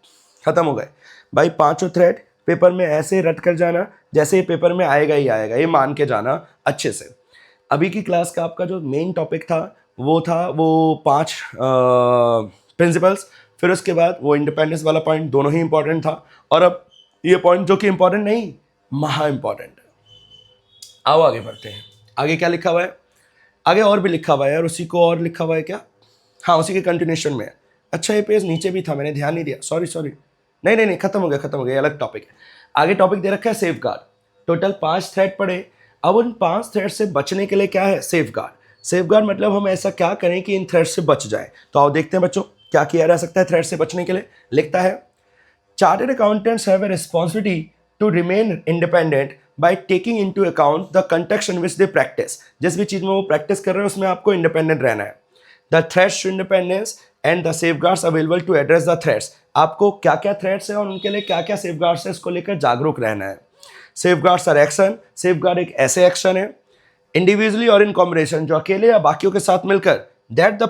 खत्म हो गए भाई पांचों थ्रेट, पेपर में ऐसे रट कर जाना जैसे ये पेपर में आएगा ही आएगा, ये मान के जाना अच्छे से। अभी की क्लास का आपका जो मेन टॉपिक था वो 5 प्रिंसिपल्स, फिर उसके बाद वो इंडिपेंडेंस वाला पॉइंट, दोनों ही इंपॉर्टेंट था, और अब ये पॉइंट जो कि इंपॉर्टेंट नहीं, महा इंपॉर्टेंट है। आओ आगे बढ़ते हैं। आगे क्या लिखा हुआ है? आगे और भी लिखा हुआ है यार, उसी को और लिखा हुआ है क्या? हाँ, उसी के कंटिन्यूशन में है। अच्छा, ये पेज नीचे भी था, मैंने ध्यान नहीं दिया, सॉरी। नहीं, खत्म हो गया, अलग टॉपिक है। आगे टॉपिक दे रखा है सेफ गार्ड। टोटल 5 थ्रेड पढ़े। अब उन 5 थ्रेड से बचने के लिए क्या है? Safe guard. सेफ गार्ड मतलब हम ऐसा क्या करें कि इन थ्रेड से बच जाए। तो आओ देखते हैं बच्चों क्या किया जा सकता है थ्रेड से बचने के लिए। लिखता है, chartered accountants have a responsibility to remain independent by taking into account the context in which they practise. जिस भी चीज में वो प्रैक्टिस कर रहे हैं उसमें आपको इंडिपेंडेंट रहना है। The threats to independence and the safeguards available to address the threats. आपको क्या क्या थ्रेट्स है और उनके लिए क्या क्या सेफगार्ड्स है, इसको लेकर जागरूक रहना है। Safeguards our action. सेफगार्ड एक ऐसे एक्शन है इंडिविजुअली और इन कॉम्बिनेशन, जो अकेले या बाकियों के साथ मिलकर, that the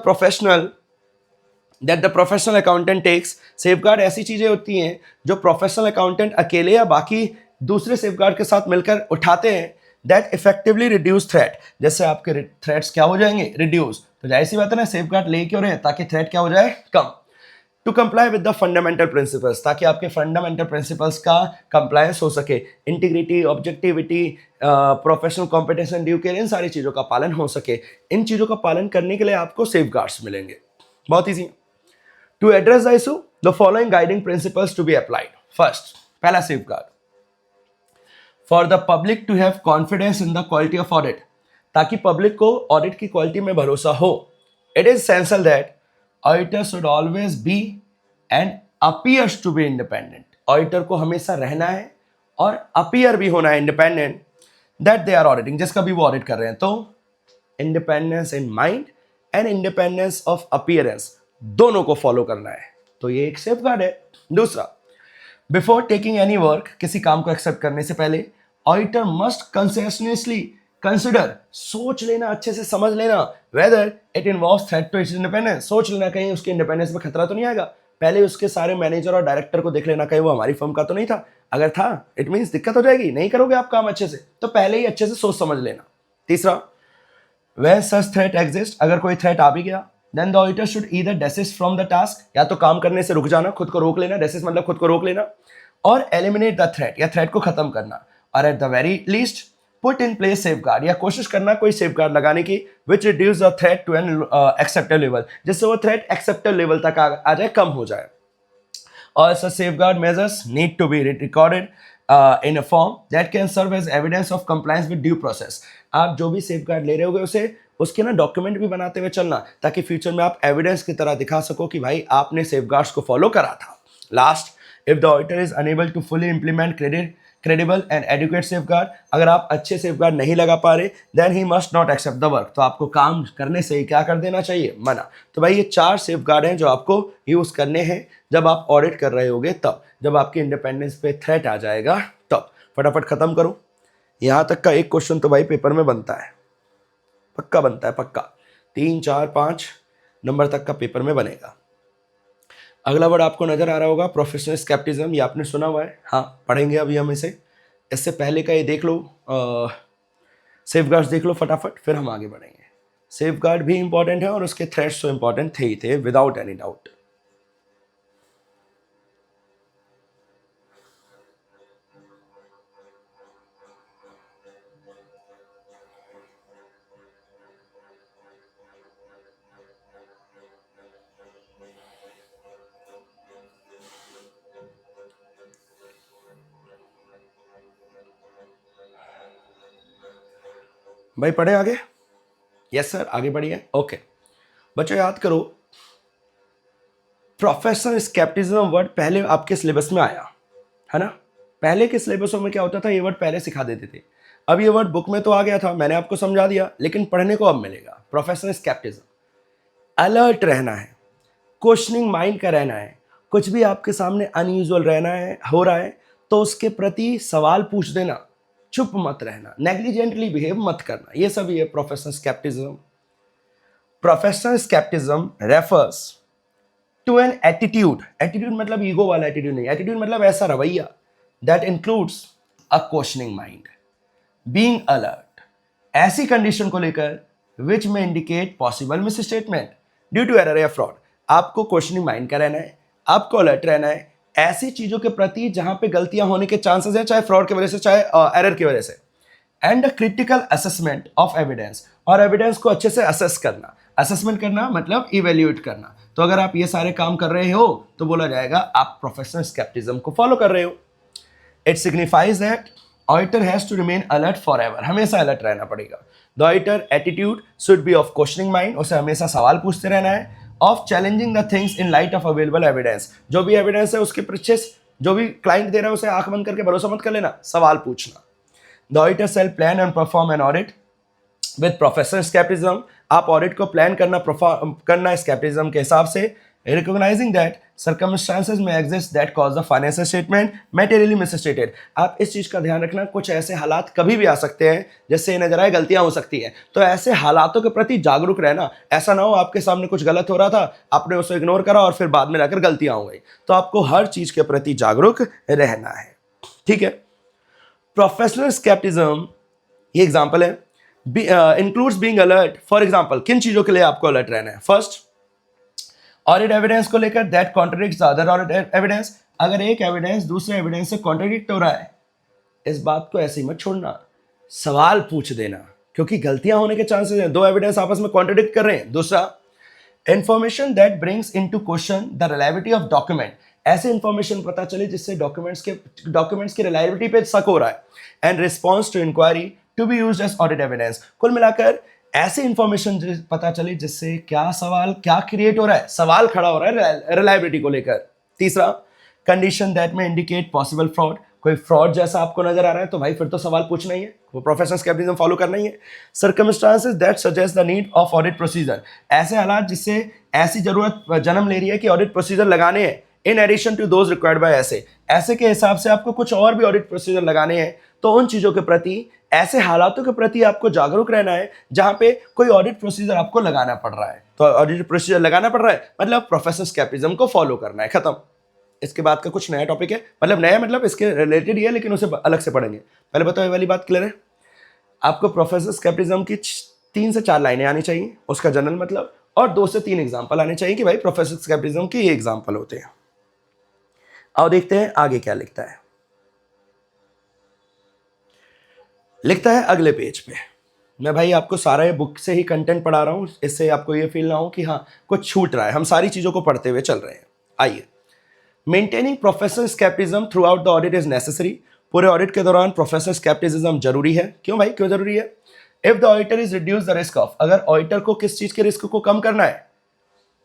professional accountant tax. Safeguard ऐसी चीजें होती हैं जो प्रोफेशनल अकाउंटेंट अकेले या बाकी दूसरे सेफगार्ड के साथ मिलकर उठाते हैं, दैट इफेक्टिवली रिड्यूस थ्रेट। जैसे आपके थ्रेट्स क्या हो जाएंगे? रिड्यूस। तो जाहिर सी बात है ना, सेफगार्ड ले क्यों रहे? ताकि थ्रेट क्या हो जाए? कम। To comply with the fundamental principles, ताकि आपके फंडामेंटल प्रिंसिपल्स का कंप्लायंस हो सके। Integrity, objectivity, professional competition, due care, इन सारी चीज़ों का पालन हो सके। इन चीज़ों का पालन करने के लिए आपको सेफगार्ड्स मिलेंगे। बहुत easy. To address the issue, the following guiding principles to be applied. First, पहला safeguard, for the public to have confidence in the quality of audit, ताकि पब्लिक को ऑडिट की क्वालिटी में भरोसा हो। It is essential that auditor should always be and appears to be independent. Auditor को हमेशा रहना है और अपीयर भी होना है independent, that they are auditing, जिसका भी वो ऑडिट कर रहे हैं। तो independence in mind and independence of appearance, दोनों को फॉलो करना है। तो ये एक सेफगार्ड है। दूसरा, बिफोर टेकिंग एनी वर्क, किसी काम को एक्सेप्ट करने से पहले ऑडिटर मस्ट कंसिस्टेंटली कंसिडर, सोच लेना, अच्छे से समझ लेना, whether it involves threat to its independence. सोच लेना कहीं उसके इंडिपेंडेंस में खतरा तो नहीं आएगा। पहले उसके सारे मैनेजर और डायरेक्टर को देख लेना, कहीं वो हमारी फर्म का तो नहीं था। अगर था, इट मीन्स दिक्कत हो जाएगी, नहीं करोगे आप काम अच्छे से, तो पहले ही अच्छे से सोच समझ लेना। तीसरा, when such threat exists, अगर कोई थ्रेट आ भी गया, then the auditor should either desist from the task, या तो काम करने से रुक जाना, खुद को रोक लेना, desist मतलब खुद को रोक लेना, और eliminate the threat, या थ्रेट को खत्म करना, और at the very least put in place safeguard, या कोशिश करना कोई safeguard लगाने की, which reduce the threat to an acceptable level, जिससे वो थ्रेट acceptable level तक आ जाए, कम हो जाए। Or such safeguard measures need to be recorded in a form that can serve as evidence of compliance with due process. आप जो भी safeguard ले रहे होगे उसे उसके ना डॉक्यूमेंट भी बनाते हुए चलना, ताकि फ्यूचर में आप एविडेंस की तरह दिखा सको कि भाई आपने सेफगार्ड्स को फॉलो करा था. Last, if the auditor is unable to fully implement credible and adequate safeguard, अगर आप अच्छे सेफगार्ड नहीं लगा पा रहे, then he must not accept the work, तो आपको काम करने से ही क्या कर देना चाहिए, मना. तो भाई ये 4 सेफगार्ड हैं जो आपको यूज करने हैं जब आप ऑडिट कर रहे होगे, तब जब आपकी इंडिपेंडेंस पे थ्रेट आ जाएगा तब. फटाफट खत्म करो. यहां तक का एक क्वेश्चन तो भाई पेपर में बनता है, पक्का बनता है, पक्का 3, 4, 5 नंबर तक का पेपर में बनेगा. अगला वर्ड आपको नजर आ रहा होगा प्रोफेशनल स्केप्टिज्म. ये आपने सुना हुआ है, हाँ पढ़ेंगे अभी हम इसे. इससे पहले का ये देख लो, सेफगार्ड्स देख लो फटाफट, फिर हम आगे बढ़ेंगे. सेफगार्ड भी इंपॉर्टेंट है और उसके थ्रेट्स तो इंपॉर्टेंट थे ही थे, विदाउट एनी डाउट. भाई पढ़े आगे? यस सर, आगे बढ़िए. ओके बच्चों, याद करो प्रोफेशनल स्केप्टिज्म वर्ड पहले आपके सिलेबस में आया है ना. पहले के सिलेबसों में क्या होता था, ये वर्ड पहले सिखा देते थे. अब ये वर्ड बुक में तो आ गया था, मैंने आपको समझा दिया, लेकिन पढ़ने को अब मिलेगा. प्रोफेशनल स्केप्टिज्म, अलर्ट रहना है, क्वेश्चनिंग माइंड का रहना है. कुछ भी आपके सामने अनयूजुअल रहना है, हो रहा है, तो उसके प्रति सवाल पूछ देना, चुप मत रहना, नेग्लिजेंटली बिहेव मत करना, ये सब ये professional scepticism. Professional scepticism refers to an attitude. Attitude मतलब ईगो वाला एटीट्यूड नहीं, एटीट्यूड मतलब ऐसा रवैया that includes a questioning mind, being alert, ऐसी कंडीशन को लेकर which may indicate possible misstatement due to error या फ्रॉड. आपको क्वेश्चनिंग माइंड का रहना है, आपको अलर्ट रहना है ऐसी चीजों के प्रति जहां पे गलतियां होने के चांसेस है, चाहे फ्रॉड की वजह से चाहे एरर की वजह से. And critical assessment of evidence, और एविडेंस को अच्छे से असेस करना. असेसमेंट करना मतलब इवेल्युएट करना. तो अगर आप ये सारे काम कर रहे हो तो बोला जाएगा आप प्रोफेशनल स्केप्टिज्म को फॉलो कर रहे हो. It signifies that auditor has to remain alert for ever, हमेशा अलर्ट रहना पड़ेगा. The auditor attitude should be of questioning mind, उसे हमेशा सवाल पूछते रहना है. Of challenging the things in light of available evidence, जो भी एविडेंस है उसके पीछे जो भी क्लाइंट दे रहा है उसे आंख बंद करके भरोसा मत कर लेना, सवाल पूछना. The auditor shall plan and perform an audit with professional scepticism. आप ऑडिट को प्लान करना स्केप्टिज्म के हिसाब से, recognising that circumstances may exist that cause the financial statement materially misstated. आप इस चीज का ध्यान रखना, कुछ ऐसे हालात कभी भी आ सकते हैं जिससे नजर आए गलतियां हो सकती हैं, तो ऐसे हालातों के प्रति जागरूक रहना. ऐसा ना हो आपके सामने कुछ गलत हो रहा था, आपने उसे इग्नोर करा और फिर बाद में जाकर गलतियां हो गई. तो आपको हर चीज के प्रति जागरूक रहना है, ठीक है. प्रोफेशनल स्केप्टिज्म, ये एग्जाम्पल है, includes being alert. For example, किन चीजों के लिए आपको अलर्ट रहना है? फर्स्ट, ऑडिट एविडेंस को लेकर that contradicts other audit evidence. अगर एक एविडेंस दूसरे एविडेंस से कॉन्ट्रडिक्ट हो रहा है, इस बात को ऐसे ही मत छोड़ना, सवाल पूछ देना, क्योंकि गलतियां होने के चांसेस हैं. दो एविडेंस आपस में कॉन्ट्रडिक्ट कर रहे हैं. दूसरा, information that brings into question the reliability of document. ऐसे इंफॉर्मेशन पता चले जिससे डॉक्यूमेंट्स की रिलायबिलिटी पे शक हो रहा है. And response to inquiry to be used as audit evidence. कुल मिलाकर ऐसे इंफॉर्मेशन पता चली जिससे क्या क्रिएट हो रहा है, सवाल खड़ा हो रहा है रिलायबिलिटी को लेकर. तीसरा, कंडीशन दैट में इंडिकेट पॉसिबल फ्रॉड. कोई फ्रॉड जैसा आपको नजर आ रहा है तो भाई फिर तो सवाल पूछना ही है, वो प्रोफेशनल स्केप्टिज्म फॉलो करना ही है. Circumstances that suggest the need of audit procedure. ऐसे हालात जिससे ऐसी जरूरत जन्म ले रही है कि ऑडिट प्रोसीजर लगाने हैं, in addition to those required by ऐसे के हिसाब से आपको कुछ और भी ऑडिट प्रोसीजर लगाने हैं. तो उन चीजों के प्रति, ऐसे हालातों के प्रति आपको जागरूक रहना है जहां पे कोई ऑडिट प्रोसीजर आपको लगाना पड़ रहा है. तो ऑडिट प्रोसीजर लगाना पड़ रहा है मतलब प्रोफेशनल स्केप्टिज्म को फॉलो करना है, खत्म. इसके बाद का कुछ नया टॉपिक है, मतलब नया मतलब इसके रिलेटेड ही है, लेकिन उसे अलग से पढ़ेंगे. पहले बताओ ये वाली बात क्लियर है? आपको प्रोफेशनल स्केप्टिज्म की 3 से 4 लाइनें आनी चाहिए, उसका जनरल मतलब, और 2 से 3 एग्जाम्पल आने चाहिए कि भाई प्रोफेशनल स्केप्टिज्म के ये एग्जाम्पल होते हैं. आओ देखते हैं आगे क्या लिखता है. लिखता है अगले पेज पे. मैं भाई आपको सारा ये बुक से ही कंटेंट पढ़ा रहा हूं, इससे आपको ये फील ना हो कि हाँ कुछ छूट रहा है. हम सारी चीजों को पढ़ते हुए चल रहे हैं. आइए, maintaining professional scepticism throughout the audit is necessary. पूरे ऑडिट के दौरान प्रोफेशनल स्केप्टिज्म जरूरी है। क्यों भाई, क्यों जरूरी है? If the auditor is reduce the risk of, अगर ऑडिटर को किस चीज के रिस्क को कम करना है?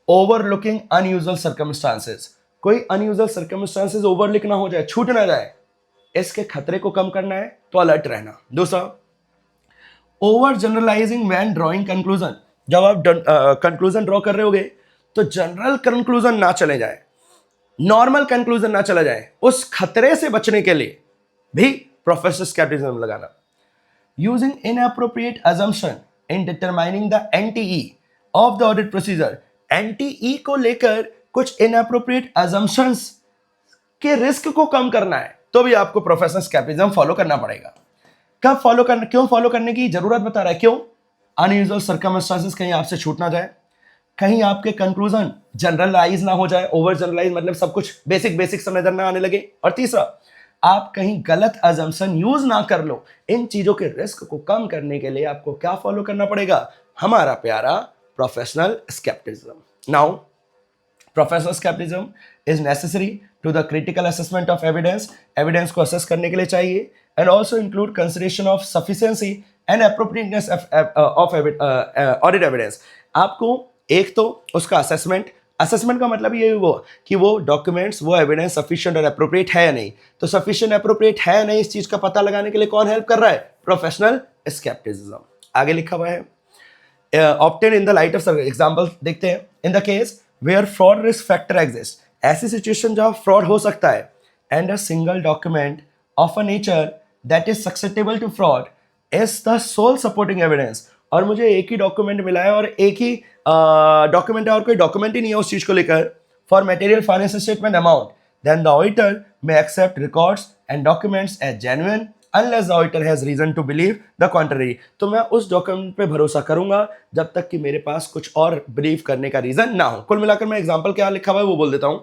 ओवरलुकिंग अनयूजुअल सर्कमस्टांसेस, कोई अनयूजुअल सर्कमस्टांसेस ओवरलुक ना हो जाए, छूट ना जाए, इसके खतरे को कम करना है तो अलर्ट रहना। दूसरा, over generalizing when drawing conclusion, जब आप कंक्लूजन ड्रॉ कर रहे होगे तो जनरल कंक्लूजन ना चले जाए, नॉर्मल कंक्लूजन ना चला जाए, उस खतरे से बचने के लिए भी प्रोफेशनल स्केप्टिज्म लगाना। Using inappropriate assumption in determining the NTE of the audit procedure, NTE को लेकर कुछ इनएप्रोप्रिएट अजम्पशंस के रिस्क को कम करना है तो भी आपको प्रोफेशनल स्केप्टिज्म फॉलो करना पड़ेगा। कब फॉलो करना, क्यों फॉलो करने की जरूरत बता रहा है, क्यों? अनयूजुअल सर्कमस्टांसेस कहीं आपसे छूट ना जाए, कहीं आपके कंक्लूजन जनरलाइज ना हो जाए, ओवर जनरलाइज मतलब सब कुछ बेसिक से नजर ना आने लगे, और तीसरा, आप कहीं गलत अजम्पशन यूज ना कर लो। इन चीजों के रिस्क को कम करने के लिए आपको क्या फॉलो करना पड़ेगा? हमारा प्यारा professional scepticism. Now professional scepticism is necessary to the critical assessment of evidence, evidence को असेस करने के लिए चाहिए, and also include consideration of sufficiency and appropriateness of audit evidence. आपको एक तो उसका असेसमेंट का मतलब ये वो कि वो डॉक्यूमेंट्स, वो एविडेंस सफिशिएंट और एप्रोप्रिएट है या नहीं, तो सफिशिएंट एप्रोप्रिएट है या नहीं इस चीज का पता लगाने के लिए कौन हेल्प कर रहा है? Professional scepticism. आगे लिखा हुआ है obtain in the light of example देखते हैं। In the case where fraud risk factor exist, ऐसी सिचुएशन जहां फ्रॉड हो सकता है, and a single document of a nature that is susceptible to fraud is the sole supporting evidence, और मुझे एक ही डॉक्यूमेंट मिला है और एक ही डॉक्यूमेंट है और कोई डॉक्यूमेंट ही नहीं है उस चीज को लेकर, for material financial statement amount, then the auditor may accept records and documents as genuine unless the auditor has reason to believe the contrary. तो मैं उस डॉक्यूमेंट पे भरोसा करूंगा जब तक कि मेरे पास कुछ और बिलीव करने का रीजन ना हो। कुल मिलाकर मैं एग्जांपल क्या लिखा हुआ है वो बोल देता हूं।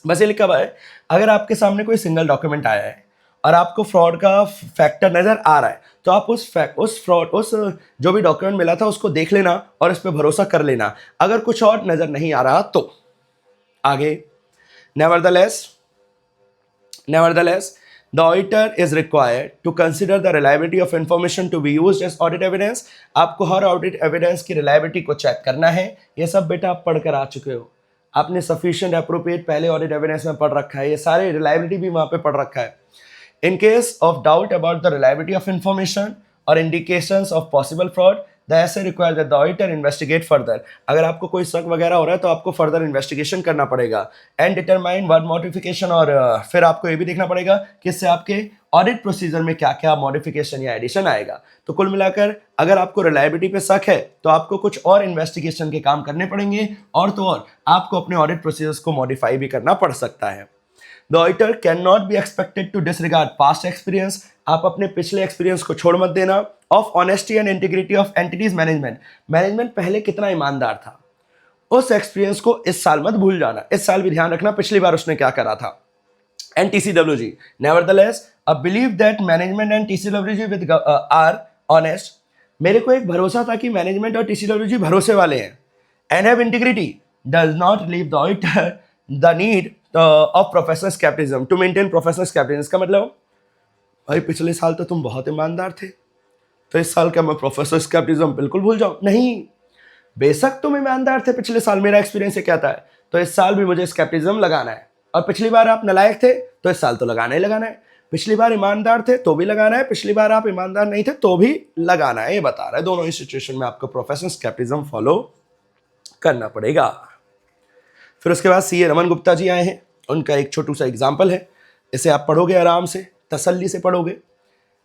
बस ये लिखा हुआ है, अगर आपके सामने कोई सिंगल डॉक्यूमेंट आया है और आपको फ्रॉड का फैक्टर नजर आ रहा है, तो आप उस जो भी डॉक्यूमेंट मिला था उसको देख लेना और इस पे भरोसा कर लेना। अगर कुछ और नजर नहीं आ रहा तो आगे, nevertheless the auditor is required to consider the reliability of information to be used as audit evidence। आपको हर ऑडिट एविडेंस की रिलायबिलिटी को चेक करना है। ये सब बेटा आप पढ़कर आ चुके हो, आपने सफिशिएंट एप्रोप्रिएट पहले ऑडिट एविडेंस में पढ़ रखा है, ये सारे रिलायबिलिटी भी वहां पे पढ़ रखा है। In case of doubt about the reliability of information or indications of possible fraud, the essay requires that the auditor investigate further। अगर आपको कोई शक वगैरह हो रहा है तो आपको फर्दर इन्वेस्टिगेशन करना पड़ेगा, एंड डिटरमाइन व्हाट मॉडिफिकेशन, और फिर आपको ये भी देखना पड़ेगा कि इससे आपके ऑडिट प्रोसीजर में क्या क्या मॉडिफिकेशन या एडिशन आएगा। तो कुल मिलाकर अगर आपको रिलायबिलिटी पे शक है तो आपको कुछ और इन्वेस्टिगेशन के काम करने पड़ेंगे, और तो और आपको अपने ऑडिट प्रोसीजर्स को मॉडिफाई भी करना पड़ सकता है। The auditor cannot be expected to disregard past experience। आप अपने पिछले एक्सपीरियंस को छोड़ मत देना। Of honesty and integrity of entities management, management पहले कितना ईमानदार था, उस एक्सपीरियंस को इस साल मत भूल जाना, इस साल भी ध्यान रखना पिछली बार उसने क्या करा था। And TCWG, nevertheless, I believe that management and TCWG with are honest। मेरे को एक भरोसा था कि मैनेजमेंट और TCWG भरोसे वाले हैं, and have integrity, does not leave the auditor the need of professional scepticism to maintain professional scepticism. इसका मतलब भाई पिछले साल तो तुम बहुत ईमानदार थे, तो इस साल क्या मैं प्रोफेशनल स्केप्टिज्म बिल्कुल भूल जाऊं? नहीं, बेशक तुम ईमानदार थे पिछले साल, मेरा एक्सपीरियंस ये कहता है, तो इस साल भी मुझे स्केप्टिज्म लगाना है। और पिछली बार आप नालायक थे तो इस साल तो लगाना ही लगाना है। पिछली बार ईमानदार थे तो भी लगाना है, पिछली बार आप ईमानदार नहीं थे तो भी लगाना है। ये बता रहा है दोनों ही सिचुएशन में आपको प्रोफेशनल स्केप्टिज्म फॉलो करना पड़ेगा। फिर उसके बाद सीए रमन गुप्ता जी आए हैं, उनका एक छोटू सा एग्जाम्पल है, इसे आप पढ़ोगे आराम से, तसल्ली से पढ़ोगे।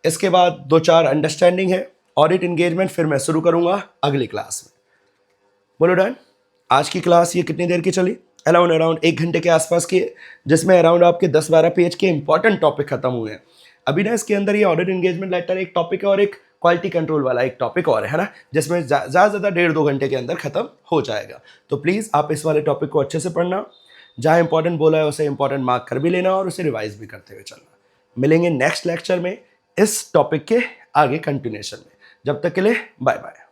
इसके बाद 2-4 अंडरस्टैंडिंग है, ऑडिट इंगेजमेंट, फिर मैं शुरू करूंगा अगली क्लास में। बोलो डन। आज की क्लास ये कितनी देर की चली? अराउंड 1 घंटे के आसपास की, जिसमें अराउंड आपके 10-12 पेज के इंपॉर्टेंट टॉपिक खत्म हुए हैं। अभी ना इसके अंदर ये ऑडिट इंगेजमेंट लेटर एक टॉपिक है और एक क्वालिटी कंट्रोल वाला एक टॉपिक और है ना, जिसमें ज़्यादा 1.5-2 घंटे के अंदर खत्म हो जाएगा। तो प्लीज़ आप इस वाले टॉपिक को अच्छे से पढ़ना, जहाँ इंपॉर्टेंट बोला है उसे इंपॉर्टेंट मार्क कर भी लेना और उसे रिवाइज भी करते हुए चलना। मिलेंगे नेक्स्ट लेक्चर में इस टॉपिक के आगे कंटिन्यूएशन में। जब तक के लिए बाय बाय।